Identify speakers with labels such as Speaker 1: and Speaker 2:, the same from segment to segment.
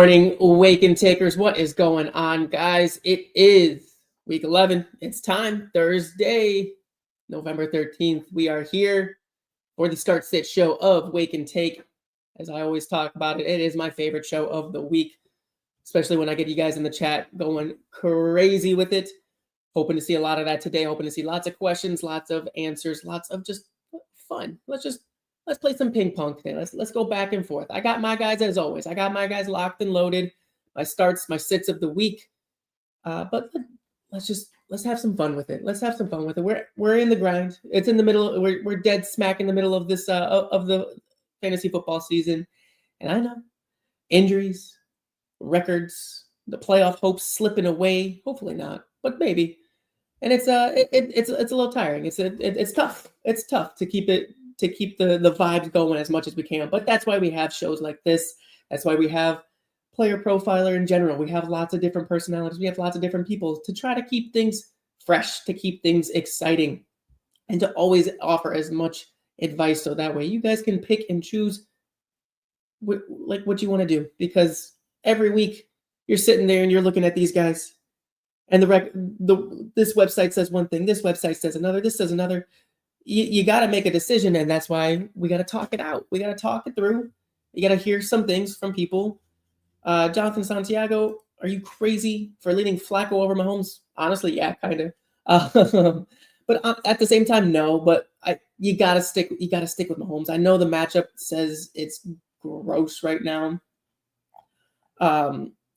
Speaker 1: morning, Awaken Takers. What is going on, guys? It is week 11. It's time, Thursday, November 13th. We are here for the Start Sit show of Wake and Take. As I always talk about it, it is my favorite show of the week, especially when I get you guys in the chat going crazy with it. Hoping to see a lot of that today. Hoping to see lots of questions, lots of answers, lots of just fun. Let's play some ping pong today. Let's go back and forth. I got my guys as always. I got my guys locked and loaded. My starts, my sits of the week. But let's have some fun with it. Let's have some fun with it. We're in the grind. It's in the middle. We're dead smack in the middle of this of the fantasy football season. And I know injuries, records, the playoff hopes slipping away. Hopefully not, but maybe. And it's a little tiring. It's tough. It's tough to keep the vibes going as much as we can. But that's why we have shows like this. That's why we have Player Profiler in general. We have lots of different personalities. We have lots of different people to try to keep things fresh, to keep things exciting, and to always offer as much advice so that way you guys can pick and choose what you want to do. Because every week you're sitting there and you're looking at these guys, and this website says one thing, this website says another, this says another. You got to make a decision, and that's why we got to talk it out. We got to talk it through. You got to hear some things from people. Jonathan Santiago, are you crazy for leading Flacco over Mahomes? Honestly, yeah, kind of. But at the same time, no. But you got to stick. You got to stick with Mahomes. I know the matchup says it's gross right now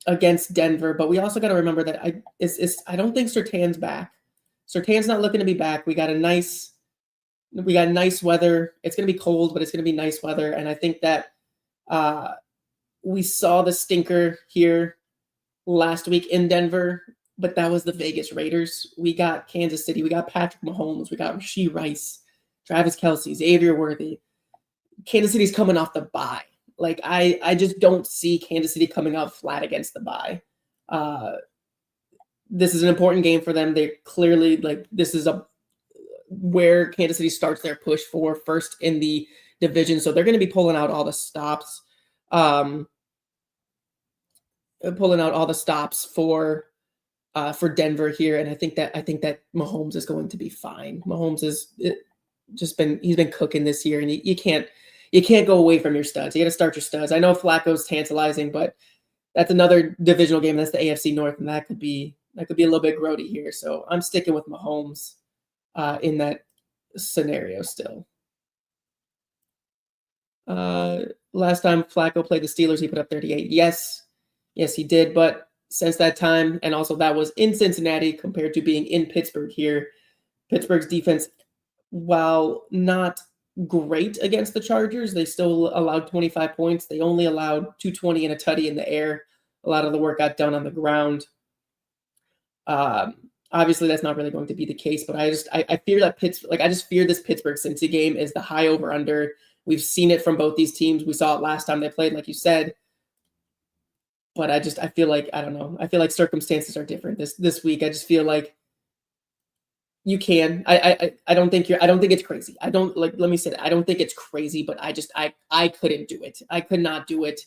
Speaker 1: against Denver, but we also got to remember that I don't think Surtain's back. Surtain's not looking to be back. We got nice weather. It's going to be cold, but it's going to be nice weather. And I think that we saw the stinker here last week in Denver, but that was the Vegas Raiders. We got Kansas City. We got Patrick Mahomes. We got Rashee Rice, Travis Kelce, Xavier Worthy. Kansas City's coming off the bye. Like, I just don't see Kansas City coming out flat against the bye. This is an important game for them. They clearly, this is where Kansas City starts their push for first in the division. So they're going to be pulling out all the stops, for Denver here. And I think that Mahomes is going to be fine. Mahomes he's been cooking this year, and you can't go away from your studs. You got to start your studs. I know Flacco's tantalizing, but that's another divisional game. That's the AFC North, and that could be a little bit grody here. So I'm sticking with Mahomes in that scenario still. Last time Flacco played the Steelers, he put up 38. Yes, he did. But since that time, and also that was in Cincinnati compared to being in Pittsburgh here, Pittsburgh's defense, while not great against the Chargers, they still allowed 25 points. They only allowed 220 and a tutty in the air. A lot of the work got done on the ground. Obviously, that's not really going to be the case, but I fear that I just fear this Pittsburgh Cincy game is the high over under. We've seen it from both these teams. We saw it last time they played, like you said. But I feel like, I don't know. I feel like circumstances are different this week. I just feel like you can. I don't think it's crazy. I don't let me say that. I don't think it's crazy, but I couldn't do it. I could not do it.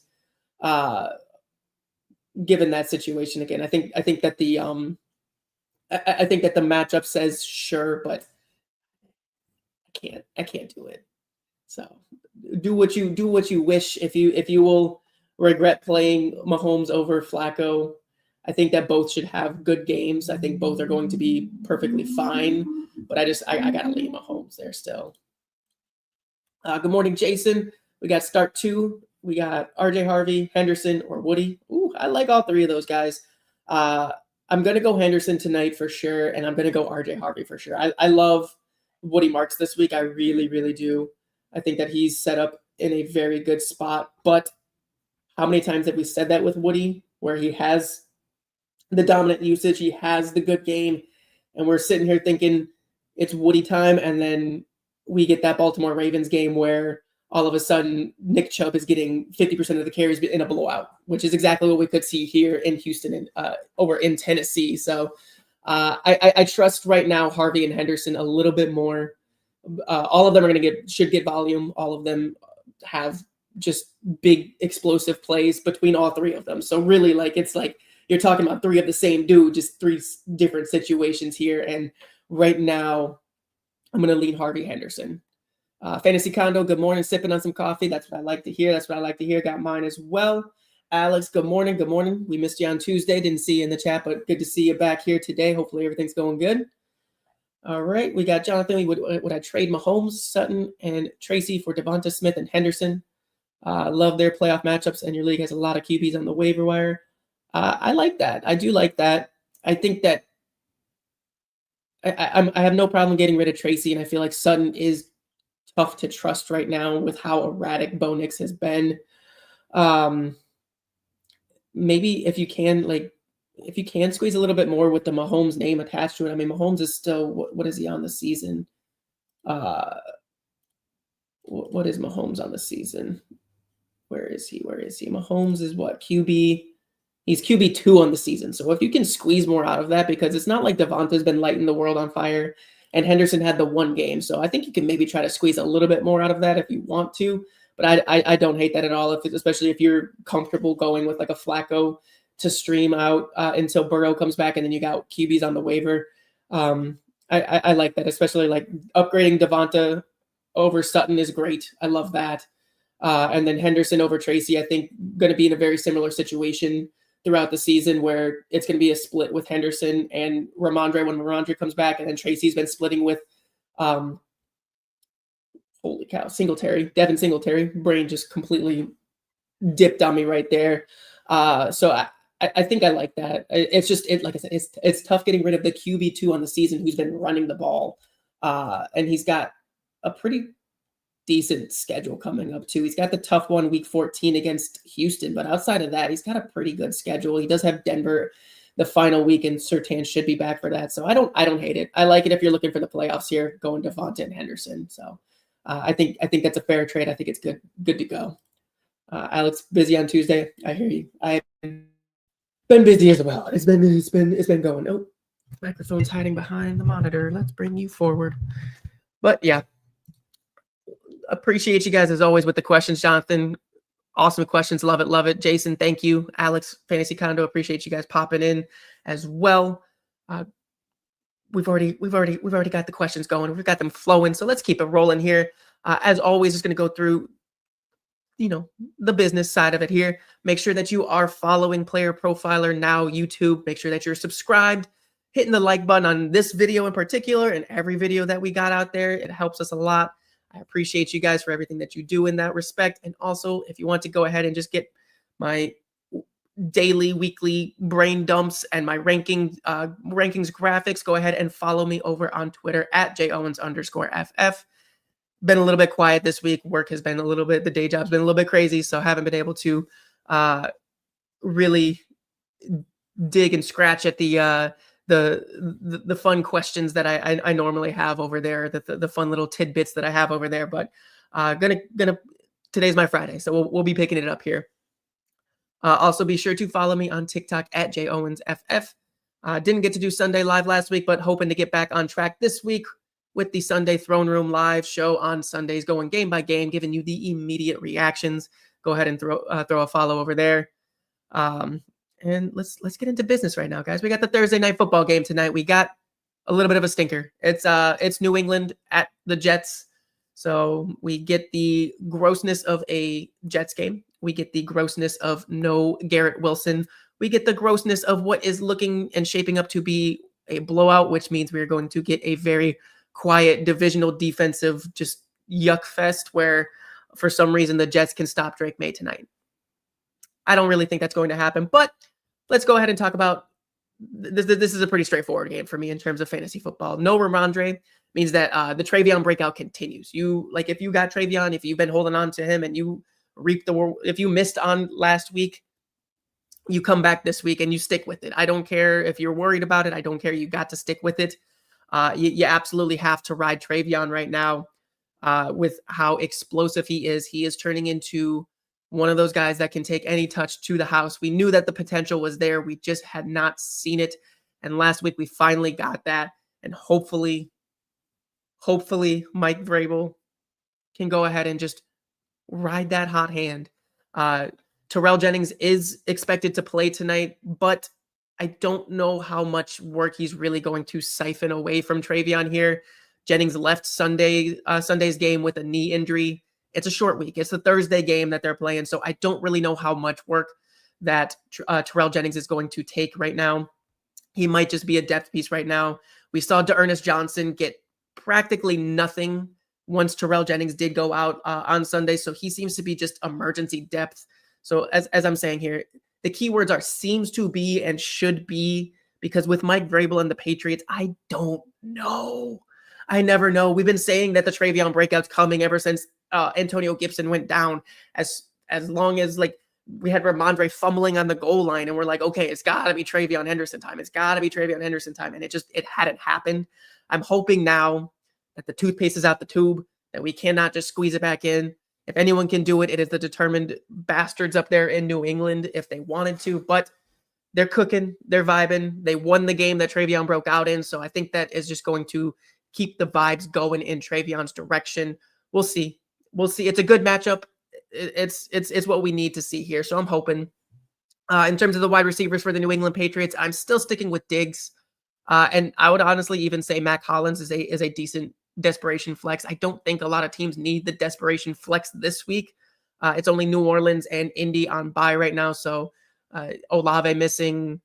Speaker 1: Given that situation again, I think that the matchup says sure, but I can't do it. So do what you wish. If you will regret playing Mahomes over Flacco, I think that both should have good games. I think both are going to be perfectly fine, but I gotta leave Mahomes there still. Good morning, Jason. We got start 2. We got RJ Harvey, Henderson, or Woody. Ooh, I like all three of those guys. I'm going to go Henderson tonight for sure, and I'm going to go RJ Harvey for sure. I love Woody Marks this week. I really, really do. I think that he's set up in a very good spot. But how many times have we said that with Woody, where he has the dominant usage, he has the good game, and we're sitting here thinking it's Woody time, and then we get that Baltimore Ravens game where all of a sudden Nick Chubb is getting 50% of the carries in a blowout, which is exactly what we could see here in Houston and over in Tennessee. So I trust right now Harvey and Henderson a little bit more. All of them should get volume. All of them have just big explosive plays between all three of them. So really, like, it's like you're talking about three of the same dude, just three different situations here. And right now, I'm going to lean Harvey Henderson. Fantasy Condo, good morning. Sipping on some coffee. That's what I like to hear. That's what I like to hear. Got mine as well. Alex, good morning. Good morning. We missed you on Tuesday. Didn't see you in the chat, but good to see you back here today. Hopefully everything's going good. All right. We got Jonathan. Would I trade Mahomes, Sutton, and Tracy for Devonta Smith and Henderson? Love their playoff matchups, and your league has a lot of QBs on the waiver wire. I like that. I do like that. I think that I have no problem getting rid of Tracy, and I feel like Sutton is tough to trust right now with how erratic Bo Nix has been. Maybe if you can squeeze a little bit more with the Mahomes name attached to it. I mean, Mahomes is still, what is he on the season? What is Mahomes on the season? Where is he? Mahomes is what? He's QB2 on the season. So if you can squeeze more out of that, because it's not like Devonta's been lighting the world on fire and Henderson had the one game. So I think you can maybe try to squeeze a little bit more out of that if you want to. But I don't hate that at all, especially if you're comfortable going with like a Flacco to stream out until Burrow comes back and then you got QBs on the waiver. I like that, especially like upgrading Devonta over Sutton is great. I love that. And then Henderson over Tracy, I think going to be in a very similar situation throughout the season where it's going to be a split with Henderson and Ramondre when Ramondre comes back. And then Tracy's been splitting with, holy cow, Devin Singletary. Brain just completely dipped on me right there. So I think I like that. It's just, like I said, it's tough getting rid of the QB2 on the season who's been running the ball. And he's got a pretty decent schedule coming up too. He's got the tough one week 14 against Houston, but outside of that, he's got a pretty good schedule. He does have Denver the final week, and Surtain should be back for that. So I don't hate it. I like it if you're looking for the playoffs here, going Devonta and Henderson. So I think that's a fair trade. I think it's good to go. Alex, busy on Tuesday. I hear you. I've been busy as well. It's been going. Oh, microphone's hiding behind the monitor. Let's bring you forward. But yeah. Appreciate you guys as always with the questions, Jonathan. Awesome questions. Love it. Jason, thank you. Alex, Fantasy Condo, appreciate you guys popping in as well. We've already got the questions going. We've got them flowing. So let's keep it rolling here. As always, just going to go through, the business side of it here. Make sure that you are following Player Profiler Now YouTube. Make sure that you're subscribed, hitting the like button on this video in particular and every video that we got out there. It helps us a lot. I appreciate you guys for everything that you do in that respect. And also, if you want to go ahead and just get my daily, weekly brain dumps and my rankings graphics, go ahead and follow me over on Twitter at @JOwens_FF. Been a little bit quiet this week. Work has been the day job's been a little bit crazy. So haven't been able to really dig and scratch at the fun questions that I normally have over there, the fun little tidbits that I have over there. But today's my Friday, so we'll be picking it up here. Also, be sure to follow me on TikTok at @JOwensFF. Didn't get to do Sunday live last week, but hoping to get back on track this week with the Sunday Throne Room live show on Sundays, going game by game, giving you the immediate reactions. Go ahead and throw a follow over there. And let's get into business right now, guys. We got the Thursday night football game tonight. We got a little bit of a stinker. It's New England at the Jets. So we get the grossness of a Jets game. We get the grossness of no Garrett Wilson. We get the grossness of what is looking and shaping up to be a blowout, which means we're going to get a very quiet divisional defensive just yuck fest where for some reason the Jets can stop Drake May tonight. I don't really think that's going to happen, but let's go ahead and talk about this. This is a pretty straightforward game for me in terms of fantasy football. No Ramondre means that the Travion breakout continues. If you got Travion, if you've been holding on to him and you if you missed on last week, you come back this week and you stick with it. I don't care if you're worried about it. I don't care. You got to stick with it. You absolutely have to ride Travion right now with how explosive he is. He is turning into one of those guys that can take any touch to the house. We knew that the potential was there. We just had not seen it. And last week we finally got that. And hopefully Mike Vrabel can go ahead and just Ride that hot hand. Terrell Jennings is expected to play tonight, but I don't know how much work he's really going to siphon away from Travion here. Jennings left Sunday's game with a knee injury. It's a short week. It's the Thursday game that they're playing, so I don't really know how much work that Terrell Jennings is going to take right now. He might just be a depth piece right now. We saw D'Ernest Johnson get practically nothing once Terrell Jennings did go out on Sunday, so he seems to be just emergency depth. So as I'm saying here, the keywords are seems to be and should be, because with Mike Vrabel and the Patriots, I don't know. I never know. We've been saying that the Travion breakout's coming ever since Antonio Gibson went down. As long as like we had Ramondre fumbling on the goal line, and we're like, okay, it's got to be Travion Henderson time. It's got to be Travion Henderson time, and it hadn't happened. I'm hoping now that the toothpaste is out the tube, that we cannot just squeeze it back in. If anyone can do it, it is the determined bastards up there in New England if they wanted to, but they're cooking, they're vibing. They won the game that Travion broke out in, so I think that is just going to keep the vibes going in Travion's direction. We'll see. We'll see. It's a good matchup. It's what we need to see here, so I'm hoping. In terms of the wide receivers for the New England Patriots, I'm still sticking with Diggs. And I would honestly even say Mac Hollins is a decent desperation flex. I don't think a lot of teams need the desperation flex this week. It's only New Orleans and Indy on bye right now. So Olave missing,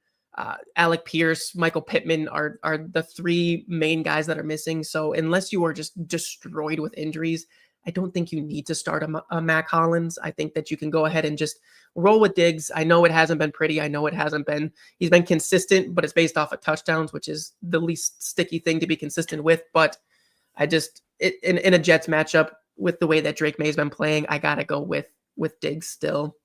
Speaker 1: Alec Pierce, Michael Pittman are the three main guys that are missing. So unless you are just destroyed with injuries, I don't think you need to start a Mac Hollins. I think that you can go ahead and just roll with Diggs. I know it hasn't been pretty. I know it hasn't been. He's been consistent, but it's based off of touchdowns, which is the least sticky thing to be consistent with. But in a Jets matchup with the way that Drake May's been playing, I gotta go with Diggs still.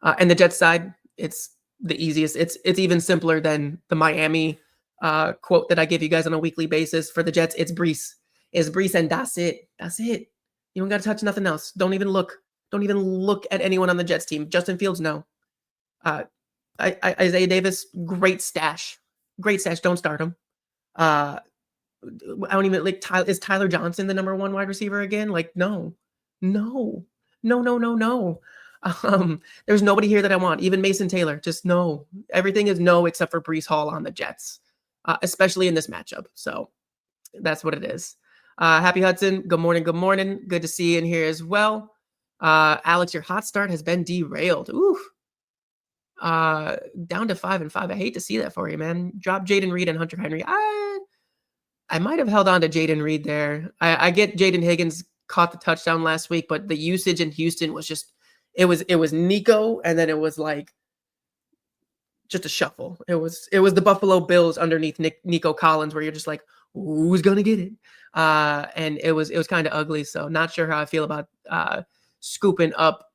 Speaker 1: And the Jets side, it's the easiest. It's even simpler than the Miami quote that I give you guys on a weekly basis. For the Jets, it's Brees. It's Brees, and that's it. That's it. You don't got to touch nothing else. Don't even look. Don't even look at anyone on the Jets team. Justin Fields, no. Isaiah Davis, great stash. Great stash. Don't start him. I don't even like. Is Tyler Johnson the number one wide receiver again? Like, no. There's nobody here that I want. Even Mason Taylor, just no. Everything is no except for Brees Hall on the Jets, especially in this matchup. So that's what it is. Happy Hudson, good morning. Good to see you in here as well. Alex, your hot start has been derailed. Oof. Down to 5-5. I hate to see that for you, man. Drop Jaden Reed and Hunter Henry. I might have held on to Jaden Reed there. I get Jaden Higgins caught the touchdown last week, but the usage in Houston was just it was Nico, and then it was like just a shuffle. It was the Buffalo Bills underneath Nico Collins, where you're just like, who's gonna get it? And it was kind of ugly. So not sure how I feel about scooping up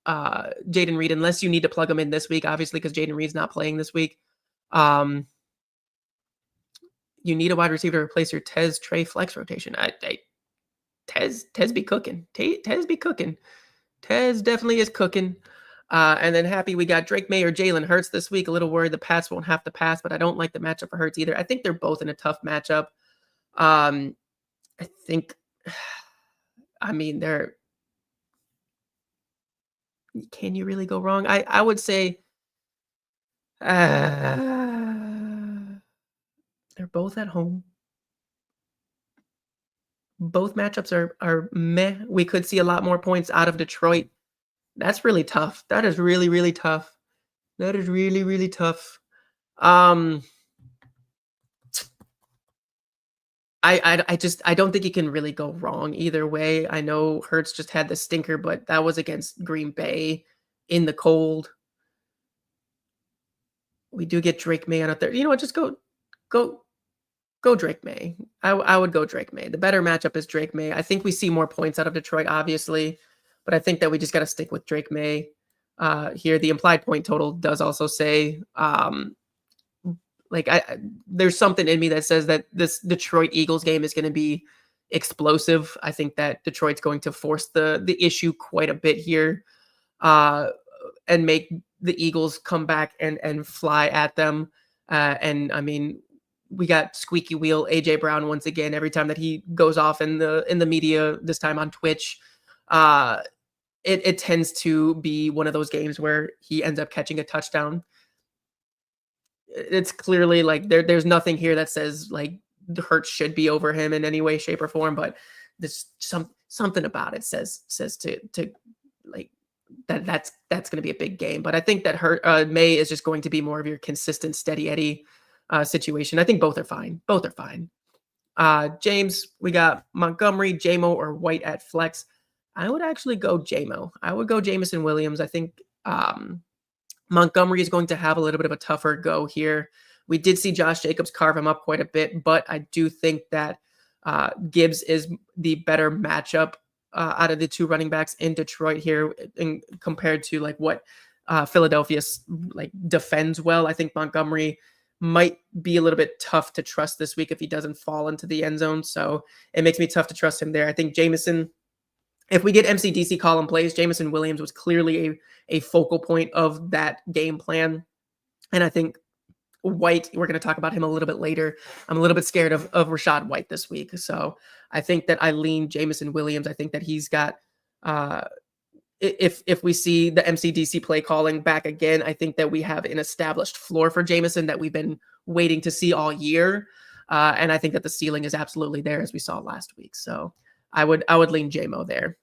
Speaker 1: Jaden Reed, unless you need to plug him in this week, obviously, because Jaden Reed's not playing this week. You need a wide receiver to replace your Tez Trey flex rotation. Tez be cooking. Tez be cooking. Tez definitely is cooking. And then happy we got Drake May or Jalen Hurts this week. A little worried the Pats won't have to pass, but I don't like the matchup for Hurts either. I think they're both in a tough matchup. I think, I mean, can you really go wrong? I would say they're both at home. Both matchups are meh. We could see a lot more points out of Detroit. That's really tough. That is really, really tough. That is really, really tough. I don't think you can really go wrong either way. I know Hurts just had the stinker, but that was against Green Bay in the cold. We do get Drake May on a third. You know what? Just go Drake May. I would go Drake May. The better matchup is Drake May. I think we see more points out of Detroit, obviously, but I think that we just got to stick with Drake May here. The implied point total does also say, there's something in me that says that this Detroit Eagles game is going to be explosive. I think that Detroit's going to force the issue quite a bit here and make the Eagles come back and fly at them. And I mean, we got squeaky wheel AJ Brown once again every time that he goes off in the media, this time on Twitch. uh, it tends to be one of those games where he ends up catching a touchdown. It's clearly like there's nothing here that says like the Hurts should be over him in any way, shape, or form, but there's something about it says to like that's going to be a big game. But I think that May is just going to be more of your consistent, steady Eddie situation. I think both are fine. Both are fine. James, we got Montgomery, JMO, or White at flex. I would actually go JMO. I would go Jamison Williams. I think Montgomery is going to have a little bit of a tougher go here. We did see Josh Jacobs carve him up quite a bit, but I do think that Gibbs is the better matchup out of the two running backs in Detroit here, compared to like what Philadelphia like defends well. I think Montgomery might be a little bit tough to trust this week if he doesn't fall into the end zone. So it makes me tough to trust him there. I think Jamison, if we get MCDC call in plays, Jamison Williams was clearly a focal point of that game plan. And I think White, we're going to talk about him a little bit later. I'm a little bit scared of Rashad White this week. So I think that I lean Jamison Williams. I think that he's got, if we see the MCDC play calling back again, I think that we have an established floor for Jamison that we've been waiting to see all year. And I think that the ceiling is absolutely there, as we saw last week. So I would lean JMO there.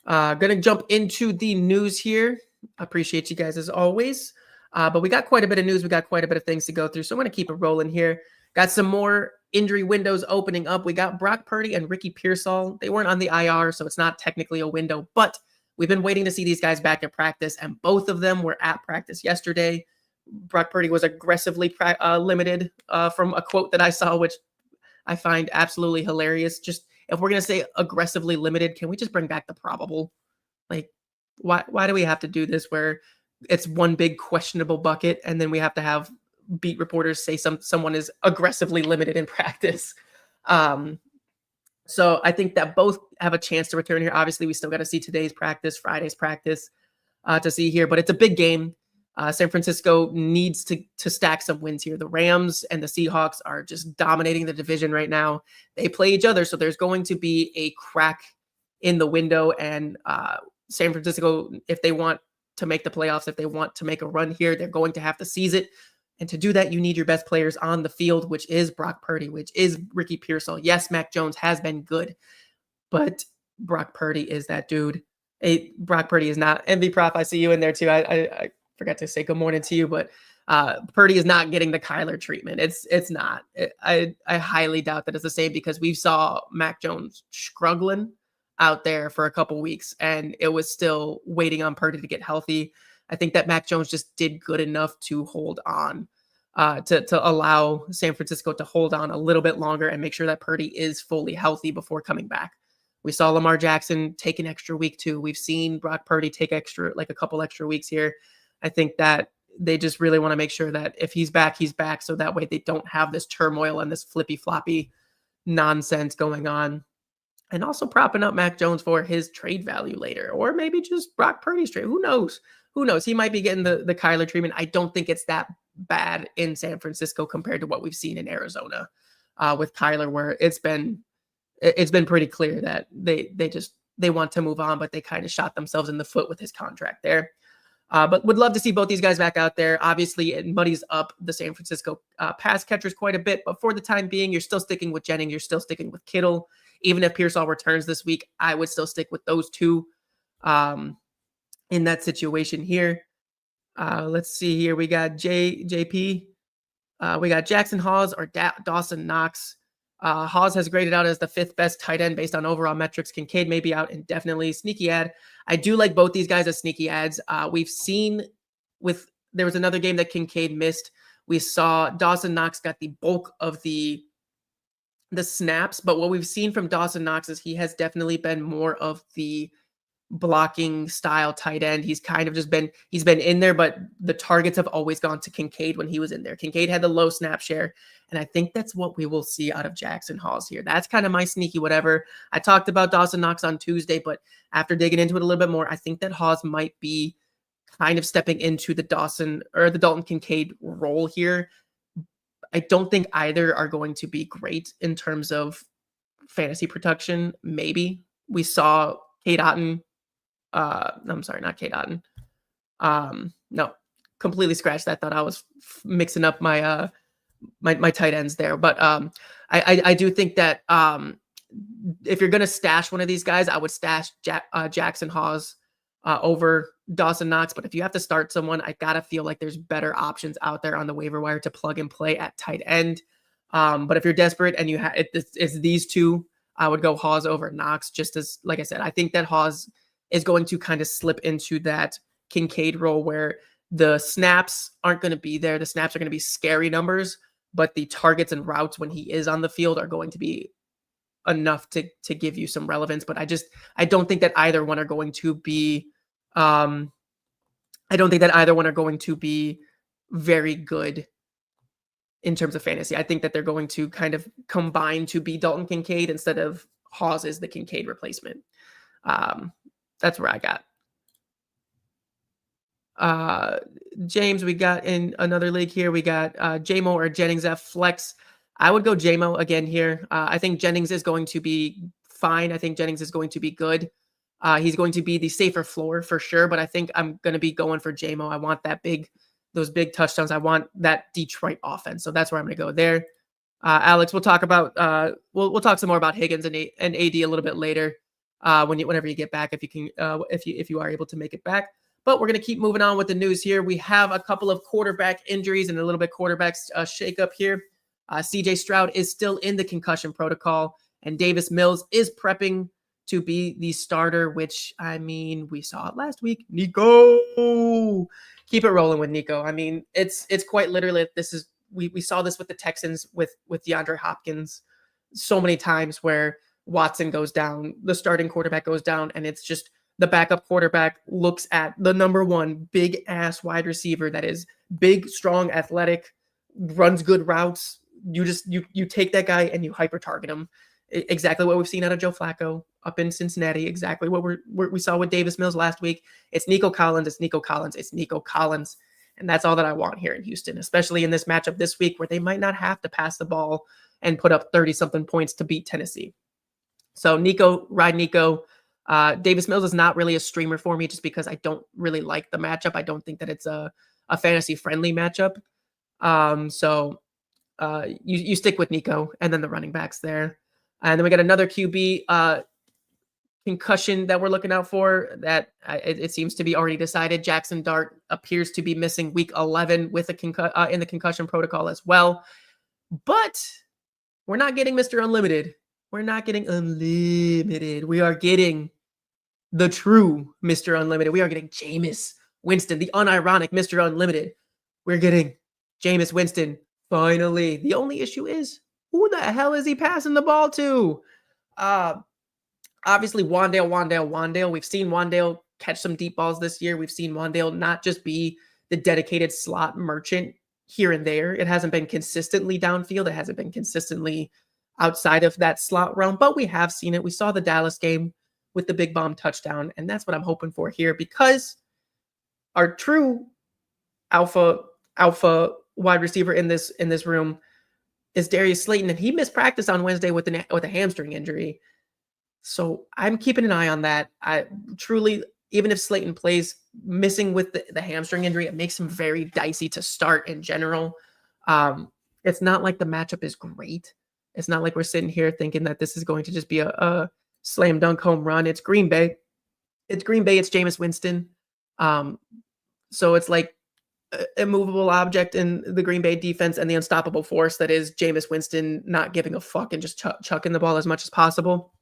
Speaker 1: Gonna jump into the news here. Appreciate you guys as always. But we got quite a bit of news. We got quite a bit of things to go through. So I'm going to keep it rolling here. Got some more injury windows opening up. We got Brock Purdy and Ricky Pearsall. They weren't on the IR, so it's not technically a window, but we've been waiting to see these guys back at practice, and both of them were at practice yesterday. Brock Purdy was aggressively limited from a quote that I saw, which I find absolutely hilarious. Just if we're going to say aggressively limited, can we just bring back the probable? Like, why do we have to do this where it's one big questionable bucket and then we have to have beat reporters say someone is aggressively limited in practice? So I think that both have a chance to return here. Obviously, we still got to see today's practice, Friday's practice to see here, but it's a big game. San Francisco needs to stack some wins here. The Rams and the Seahawks are just dominating the division right now. They play each other, so there's going to be a crack in the window. And San Francisco, if they want to make the playoffs, if they want to make a run here, they're going to have to seize it. And to do that, you need your best players on the field, which is Brock Purdy, which is Ricky Pearsall. Yes, Mac Jones has been good, but Brock Purdy is that dude. Brock Purdy is not. MV Prof, I see you in there too. I forgot to say good morning to you, but Purdy is not getting the Kyler treatment. It's not. I highly doubt that it's the same, because we saw Mac Jones struggling out there for a couple weeks, and it was still waiting on Purdy to get healthy. I think that Mac Jones just did good enough to hold on, to allow San Francisco to hold on a little bit longer and make sure that Purdy is fully healthy before coming back. We saw Lamar Jackson take an extra week too. We've seen Brock Purdy take a couple extra weeks here. I think that they just really want to make sure that if he's back, he's back. So that way they don't have this turmoil and this flippy floppy nonsense going on. And also propping up Mac Jones for his trade value later, or maybe just Brock Purdy's trade. Who knows? Who knows? He might be getting the Kyler treatment. I don't think it's that bad in San Francisco compared to what we've seen in Arizona with Kyler, where it's been pretty clear that they want to move on, but they kind of shot themselves in the foot with his contract there. But would love to see both these guys back out there. Obviously, it muddies up the San Francisco pass catchers quite a bit, but for the time being, you're still sticking with Jennings. You're still sticking with Kittle. Even if Pearsall returns this week, I would still stick with those two in that situation here. Let's see here. We got JP. We got Jackson Hawes or Dawson Knox. Hawes has graded out as the 5th best tight end based on overall metrics. Kincaid may be out indefinitely. Sneaky ad. I do like both these guys as sneaky ads. We've seen there was another game that Kincaid missed. We saw Dawson Knox got the bulk of the snaps, but what we've seen from Dawson Knox is he has definitely been more of the blocking style tight end. He's kind of he's been in there, but the targets have always gone to Kincaid when he was in there. Kincaid had the low snap share, and I think that's what we will see out of Jackson Hawes here. That's kind of my sneaky whatever. I talked about Dawson Knox on Tuesday, but after digging into it a little bit more, I think that Hawes might be kind of stepping into the Dalton Kincaid role here. I don't think either are going to be great in terms of fantasy production. Maybe we saw Kate Otten. I'm sorry, not Kate Otten. No, completely scratched that. Thought I was mixing up my my tight ends there. But I do think that if you're gonna stash one of these guys, I would stash Jackson Hawes over Dawson Knox. But if you have to start someone, I gotta feel like there's better options out there on the waiver wire to plug and play at tight end. But if you're desperate and you have it's these two, I would go Hawes over Knox. Just as, like I said, I think that Hawes is going to kind of slip into that Kincaid role where the snaps aren't going to be there. The snaps are going to be scary numbers, but the targets and routes when he is on the field are going to be enough to give you some relevance. But I don't think that either one are going to be I don't think that either one are going to be very good in terms of fantasy. I think that they're going to kind of combine to be Dalton Kincaid instead of Hawes is the Kincaid replacement. That's where I got. James, we got in another league here. We got JMO or Jennings F flex. I would go JMO again here. I think Jennings is going to be fine. I think Jennings is going to be good. He's going to be the safer floor for sure, but I think I'm going to be going for JMO. I want those big touchdowns. I want that Detroit offense. So that's where I'm going to go there. Alex, we'll talk about we'll talk some more about Higgins and AD a little bit later whenever you get back, if you can if you are able to make it back. But we're going to keep moving on with the news here. We have a couple of quarterback injuries and a little bit quarterback shakeup here. CJ Stroud is still in the concussion protocol, and Davis Mills is prepping to be the starter, which, I mean, we saw it last week. Nico! Keep it rolling with Nico. I mean, it's quite literally, we saw this with the Texans with DeAndre Hopkins so many times where Watson goes down, the starting quarterback goes down, and it's just the backup quarterback looks at the number one big ass wide receiver that is big, strong, athletic, runs good routes. You take that guy and you hyper target him. Exactly what we've seen out of Joe Flacco up in Cincinnati. Exactly what we saw with Davis Mills last week. It's Nico Collins. It's Nico Collins. It's Nico Collins. And that's all that I want here in Houston, especially in this matchup this week where they might not have to pass the ball and put up 30-something points to beat Tennessee. So Nico, ride Nico. Davis Mills is not really a streamer for me just because I don't really like the matchup. I don't think that it's a fantasy-friendly matchup. So you stick with Nico and then the running backs there. And then we got another QB concussion that we're looking out for that it seems to be already decided. Jackson Dart appears to be missing week 11 with a in the concussion protocol as well. But we're not getting Mr. Unlimited. We're not getting unlimited. We are getting the true Mr. Unlimited. We are getting Jameis Winston, the unironic Mr. Unlimited. We're getting Jameis Winston finally. The only issue is, who the hell is he passing the ball to? Obviously, Wandale. We've seen Wandale catch some deep balls this year. We've seen Wandale not just be the dedicated slot merchant here and there. It hasn't been consistently downfield. It hasn't been consistently outside of that slot realm, but we have seen it. We saw the Dallas game with the big bomb touchdown, and that's what I'm hoping for here, because our true alpha wide receiver in this room is Darius Slayton, and he missed practice on Wednesday with a hamstring injury. So I'm keeping an eye on that. I truly, even if Slayton plays missing with the hamstring injury, it makes him very dicey to start in general. It's not like the matchup is great. It's not like we're sitting here thinking that this is going to just be a slam dunk home run. It's Green Bay. It's Jameis Winston. So it's like an immovable object in the Green Bay defense and the unstoppable force that is Jameis Winston not giving a fuck and just chucking the ball as much as possible.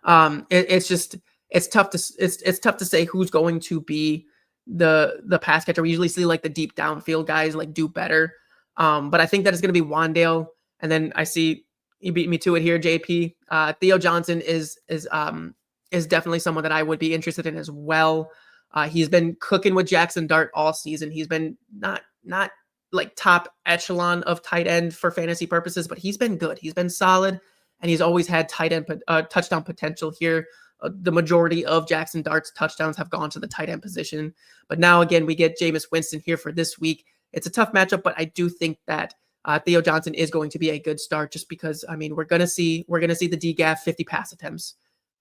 Speaker 1: It's tough to say who's going to be the pass catcher. We usually see like the deep downfield guys like do better. But I think that it's going to be Wandale. And then I see you beat me to it here, JP. Theo Johnson is definitely someone that I would be interested in as well. He's been cooking with Jackson Dart all season. He's been not like top echelon of tight end for fantasy purposes, but he's been good. He's been solid, and he's always had tight end touchdown potential here. The majority of Jackson Dart's touchdowns have gone to the tight end position. But now again, we get Jameis Winston here for this week. It's a tough matchup, but I do think that Theo Johnson is going to be a good start, just because, I mean, we're gonna see the DGAF 50 pass attempts.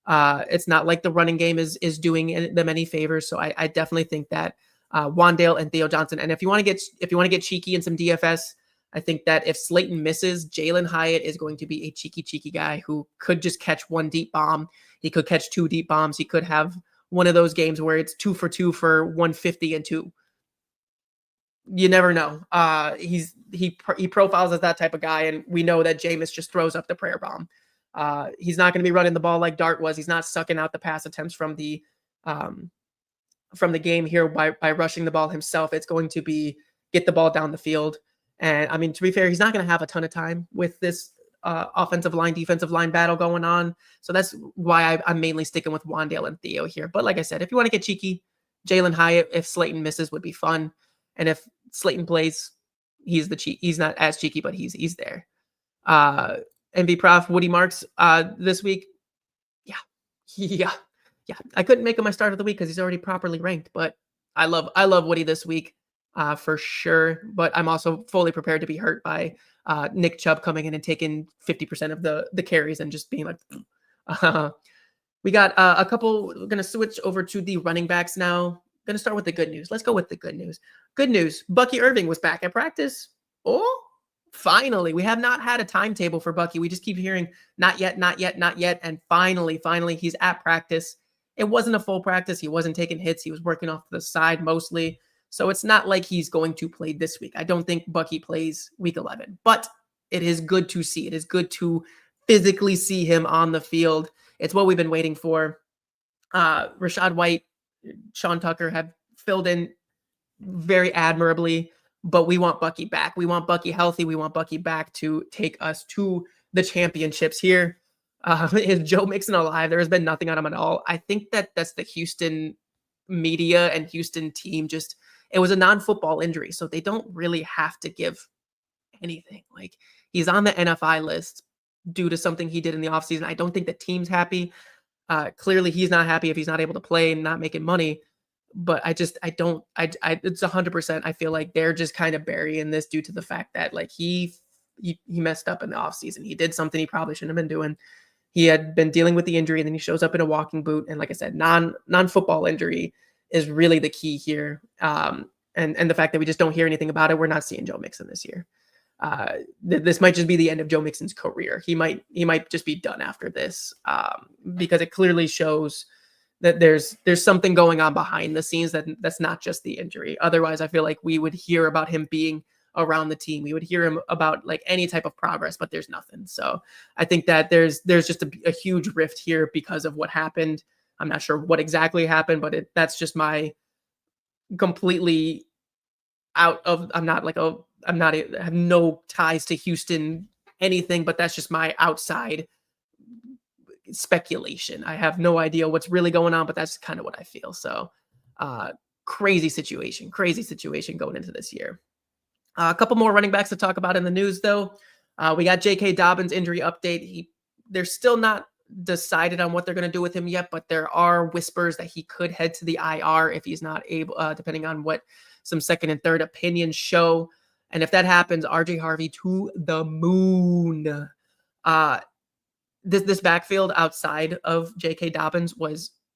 Speaker 1: It's not like the running game is doing them any favors. So I definitely think that Wandale and Theo Johnson. And if you want to get cheeky in some DFS, I think that if Slayton misses, Jalen Hyatt is going to be a cheeky guy who could just catch one deep bomb. He could catch two deep bombs. He could have one of those games where it's 2 for 2 for 150 and 2. You never know. He profiles as that type of guy, and we know that Jameis just throws up the prayer bomb. He's not going to be running the ball like Dart was. He's not sucking out the pass attempts from the game here by rushing the ball himself. It's going to be get the ball down the field. And I mean, to be fair, he's not going to have a ton of time with this offensive line, defensive line battle going on. So that's why I'm mainly sticking with Wandale and Theo here. But like I said, if you want to get cheeky, Jalen Hyatt, if Slayton misses, would be fun. And if Slayton plays, he's not as cheeky, but he's there. MV Prof, Woody Marks this week. Yeah. I couldn't make him my start of the week because he's already properly ranked, but I love Woody this week for sure. But I'm also fully prepared to be hurt by Nick Chubb coming in and taking 50% of the carries and just being like, we got a couple. We're going to switch over to the running backs now. Going to start with the good news. Let's go with the good news. Good news. Bucky Irving was back at practice. Oh, finally. We have not had a timetable for Bucky. We just keep hearing not yet. And finally, he's at practice. It wasn't a full practice. He wasn't taking hits. He was working off to the side mostly. So it's not like he's going to play this week. I don't think Bucky plays week 11, but it is good to see. It is good to physically see him on the field. It's what we've been waiting for. Rashad White, Sean Tucker have filled in very admirably, but we want Bucky back. We want Bucky healthy. We want Bucky back to take us to the championships here. Is Joe Mixon alive? There has been nothing on him at all. I think that's the Houston media and Houston team it was a non-football injury, so they don't really have to give anything. Like, he's on the NFI list due to something he did in the offseason. I don't think the team's happy. Clearly he's not happy if he's not able to play and not making money, but it's 100%. I feel like they're just kind of burying this due to the fact that like he messed up in the offseason. He did something he probably shouldn't have been doing. He had been dealing with the injury, and then he shows up in a walking boot. And like I said, non-football injury is really the key here. And the fact that we just don't hear anything about it, we're not seeing Joe Mixon this year. This might just be the end of Joe Mixon's career. He might just be done after this, because it clearly shows that there's something going on behind the scenes that's not just the injury. Otherwise, I feel like we would hear about him being around the team. We would hear him about like any type of progress, but there's nothing. So I think that there's just a huge rift here because of what happened. I'm not sure what exactly happened, but that's just my completely out of, I have no ties to Houston, anything, but that's just my outside speculation. I have no idea what's really going on, but that's kind of what I feel. So crazy situation going into this year. A couple more running backs to talk about in the news, though. We got J.K. Dobbins injury update. They're still not decided on what they're going to do with him yet, but there are whispers that he could head to the IR if he's not able, depending on what some second and third opinions show. And if that happens, RJ Harvey to the moon. This backfield outside of J.K. Dobbins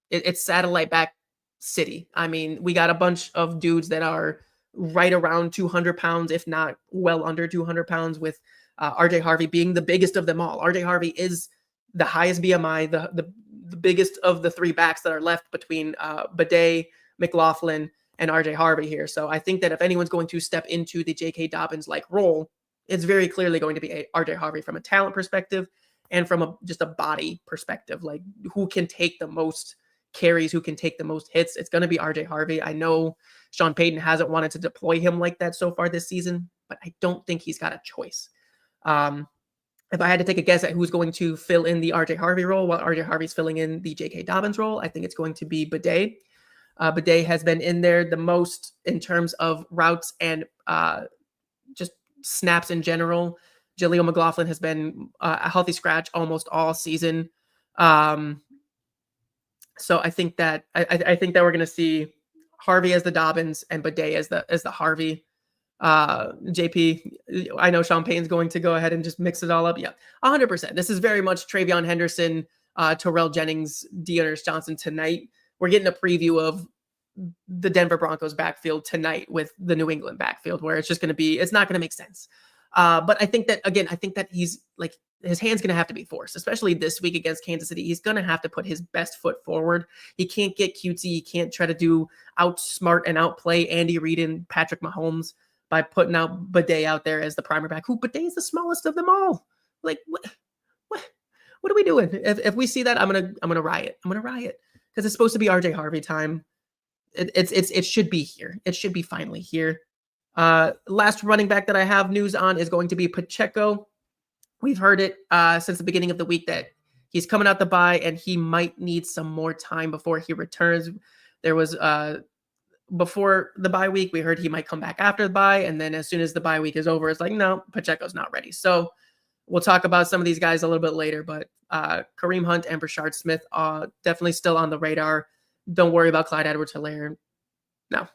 Speaker 1: it's satellite back city. I mean, we got a bunch of dudes that are right around 200 pounds, if not well under 200 pounds, with RJ Harvey being the biggest of them all. RJ Harvey is the highest BMI, the biggest of the three backs that are left between Bidet, McLaughlin, and RJ Harvey here. So I think that if anyone's going to step into the J.K. Dobbins-like role, it's very clearly going to be RJ Harvey from a talent perspective and from just a body perspective. Like, who can take the most carries, who can take the most hits? It's going to be RJ Harvey. I know Sean Payton hasn't wanted to deploy him like that so far this season, but I don't think he's got a choice. If I had to take a guess at who's going to fill in the RJ Harvey role while RJ Harvey's filling in the J.K. Dobbins role, I think it's going to be Bidet. Bidet has been in there the most in terms of routes and just snaps in general. Jaleel McLaughlin has been a healthy scratch almost all season. So I think that I think that we're going to see Harvey as the Dobbins and Bidet as the Harvey. JP, I know Sean Payton's going to go ahead and just mix it all up. Yeah, 100%. This is very much Travion Henderson Terrell Jennings, Dearness Johnson tonight. We're getting a preview of the Denver Broncos backfield tonight with the New England backfield, where it's just going to be, it's not going to make sense. But I think that he's like, his hand's going to have to be forced, especially this week against Kansas City. He's going to have to put his best foot forward. He can't get cutesy. He can't try to outsmart and outplay Andy Reid and Patrick Mahomes by putting out Bidet out there as the primary back. Who Bidet is the smallest of them all. Like, what are we doing? If we see that, I'm gonna riot. I'm gonna riot because it's supposed to be RJ Harvey time. It should be here. It should be finally here. Last running back that I have news on is going to be Pacheco. We've heard it since the beginning of the week that he's coming out the bye and he might need some more time before he returns. There was before the bye week, we heard he might come back after the bye, and then as soon as the bye week is over, it's like, no, Pacheco's not ready. So we'll talk about some of these guys a little bit later, but Kareem Hunt and Brashard Smith are definitely still on the radar. Don't worry about Clyde Edwards-Helaire. No.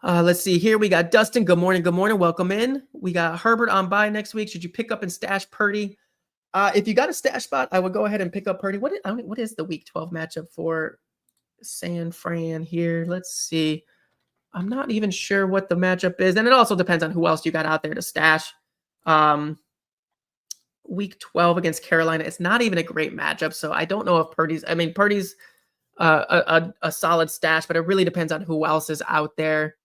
Speaker 1: Let's see here. We got Dustin. Good morning. Good morning. Welcome in. We got Herbert on bye next week. Should you pick up and stash Purdy? If you got a stash spot, I would go ahead and pick up Purdy. What is the week 12 matchup for San Fran here? Let's see. I'm not even sure what the matchup is. And it also depends on who else you got out there to stash. Week 12 against Carolina. It's not even a great matchup. So I don't know if Purdy's a solid stash, but it really depends on who else is out there.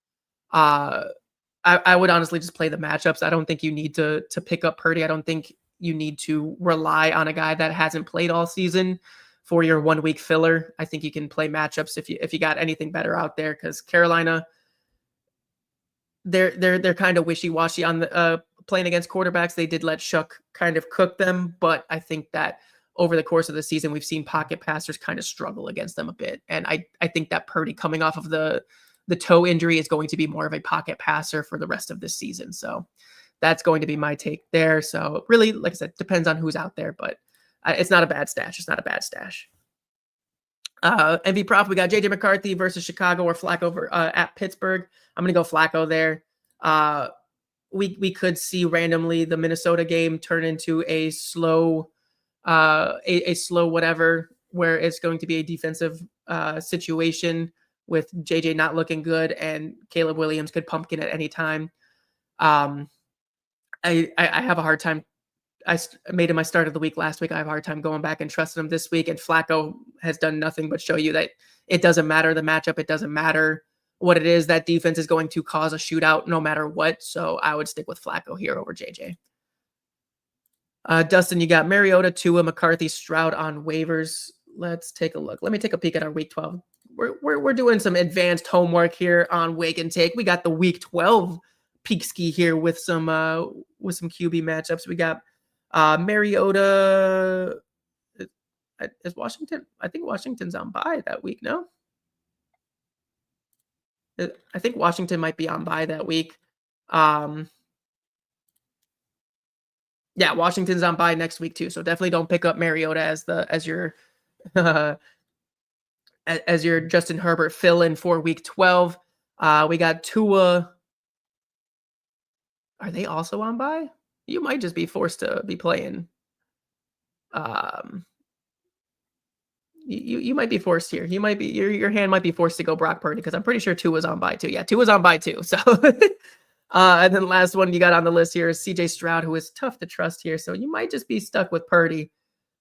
Speaker 1: I would honestly just play the matchups. I don't think you need to pick up Purdy. I don't think you need to rely on a guy that hasn't played all season for your 1 week filler. I think you can play matchups if you got anything better out there, because Carolina, they're kind of wishy-washy on the playing against quarterbacks. They did let Shuck kind of cook them, but I think that over the course of the season, we've seen pocket passers kind of struggle against them a bit. And I think that Purdy, coming off of the toe injury, is going to be more of a pocket passer for the rest of this season. So that's going to be my take there. So really, like I said, depends on who's out there, but it's not a bad stash. It's not a bad stash. MV Prof, we got JJ McCarthy versus Chicago or Flacco at Pittsburgh. I'm going to go Flacco there. We could see randomly the Minnesota game turn into a slow whatever, where it's going to be a defensive situation with JJ not looking good and Caleb Williams could pumpkin at any time. I have a hard time. I made him my start of the week last week. I have a hard time going back and trusting him this week. And Flacco has done nothing but show you that it doesn't matter the matchup. It doesn't matter what it is. That defense is going to cause a shootout no matter what. So I would stick with Flacco here over JJ. Dustin, you got Mariota, Tua, McCarthy, Stroud on waivers. Let's take a look. Let me take a peek at our week 12. We're doing some advanced homework here on Wake and Take. We got the week 12 peak ski here with some QB matchups. We got Mariota. Is Washington? I think Washington's on bye that week. No, I think Washington might be on bye that week. Yeah, Washington's on bye next week too. So definitely don't pick up Mariota as your as your Justin Herbert fill in for week 12. We got Tua. Are they also on bye? You might just be forced to be playing. You might be forced here. You might be your hand might be forced to go Brock Purdy, because I'm pretty sure Tua's on bye too. Yeah, Tua's on bye too. So and then last one you got on the list here is CJ Stroud, who is tough to trust here. So you might just be stuck with Purdy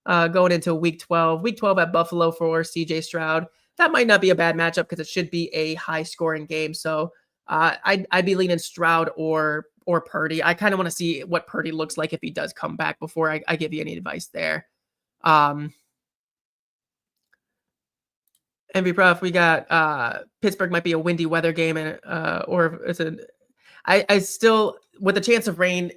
Speaker 1: going into week 12. Week 12 at Buffalo for CJ Stroud. That might not be a bad matchup because it should be a high scoring game. So I'd be leaning Stroud or Purdy. I kind of want to see what Purdy looks like if he does come back before I give you any advice there. MV Prof, we got Pittsburgh might be a windy weather game, and or it's I still, with the chance of rain,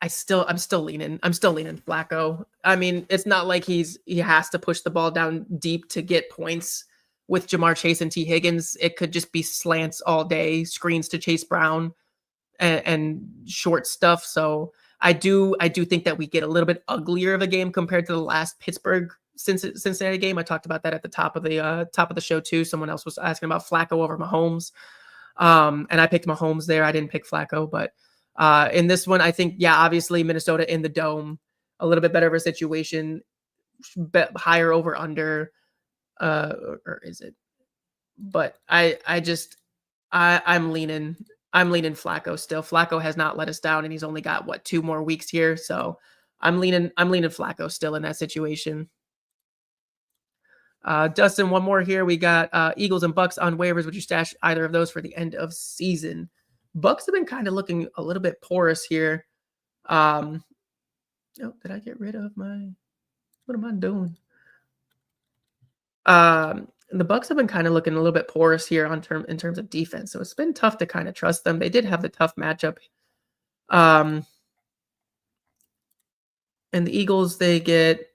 Speaker 1: I'm still leaning Flacco. I mean, it's not like he has to push the ball down deep to get points with Jamar Chase and T Higgins. It could just be slants all day, screens to Chase Brown and short stuff. So I do think that we get a little bit uglier of a game compared to the last Pittsburgh Cincinnati game. I talked about that at the top of the show too. Someone else was asking about Flacco over Mahomes. And I picked Mahomes there. I didn't pick Flacco, but in this one, I think, yeah, obviously Minnesota in the dome, a little bit better of a situation. bet higher over under, or is it? But I'm leaning Flacco still. Flacco has not let us down, and he's only got 2 more weeks here. So I'm leaning Flacco still in that situation. Dustin, one more here. We got Eagles and Bucks on waivers. Would you stash either of those for the end of season? Bucks have been kind of looking a little bit porous here. Oh, did I get rid of my? What am I doing? The Bucks have been kind of looking a little bit porous here in terms of defense, so it's been tough to kind of trust them. They did have the tough matchup. And the Eagles, they get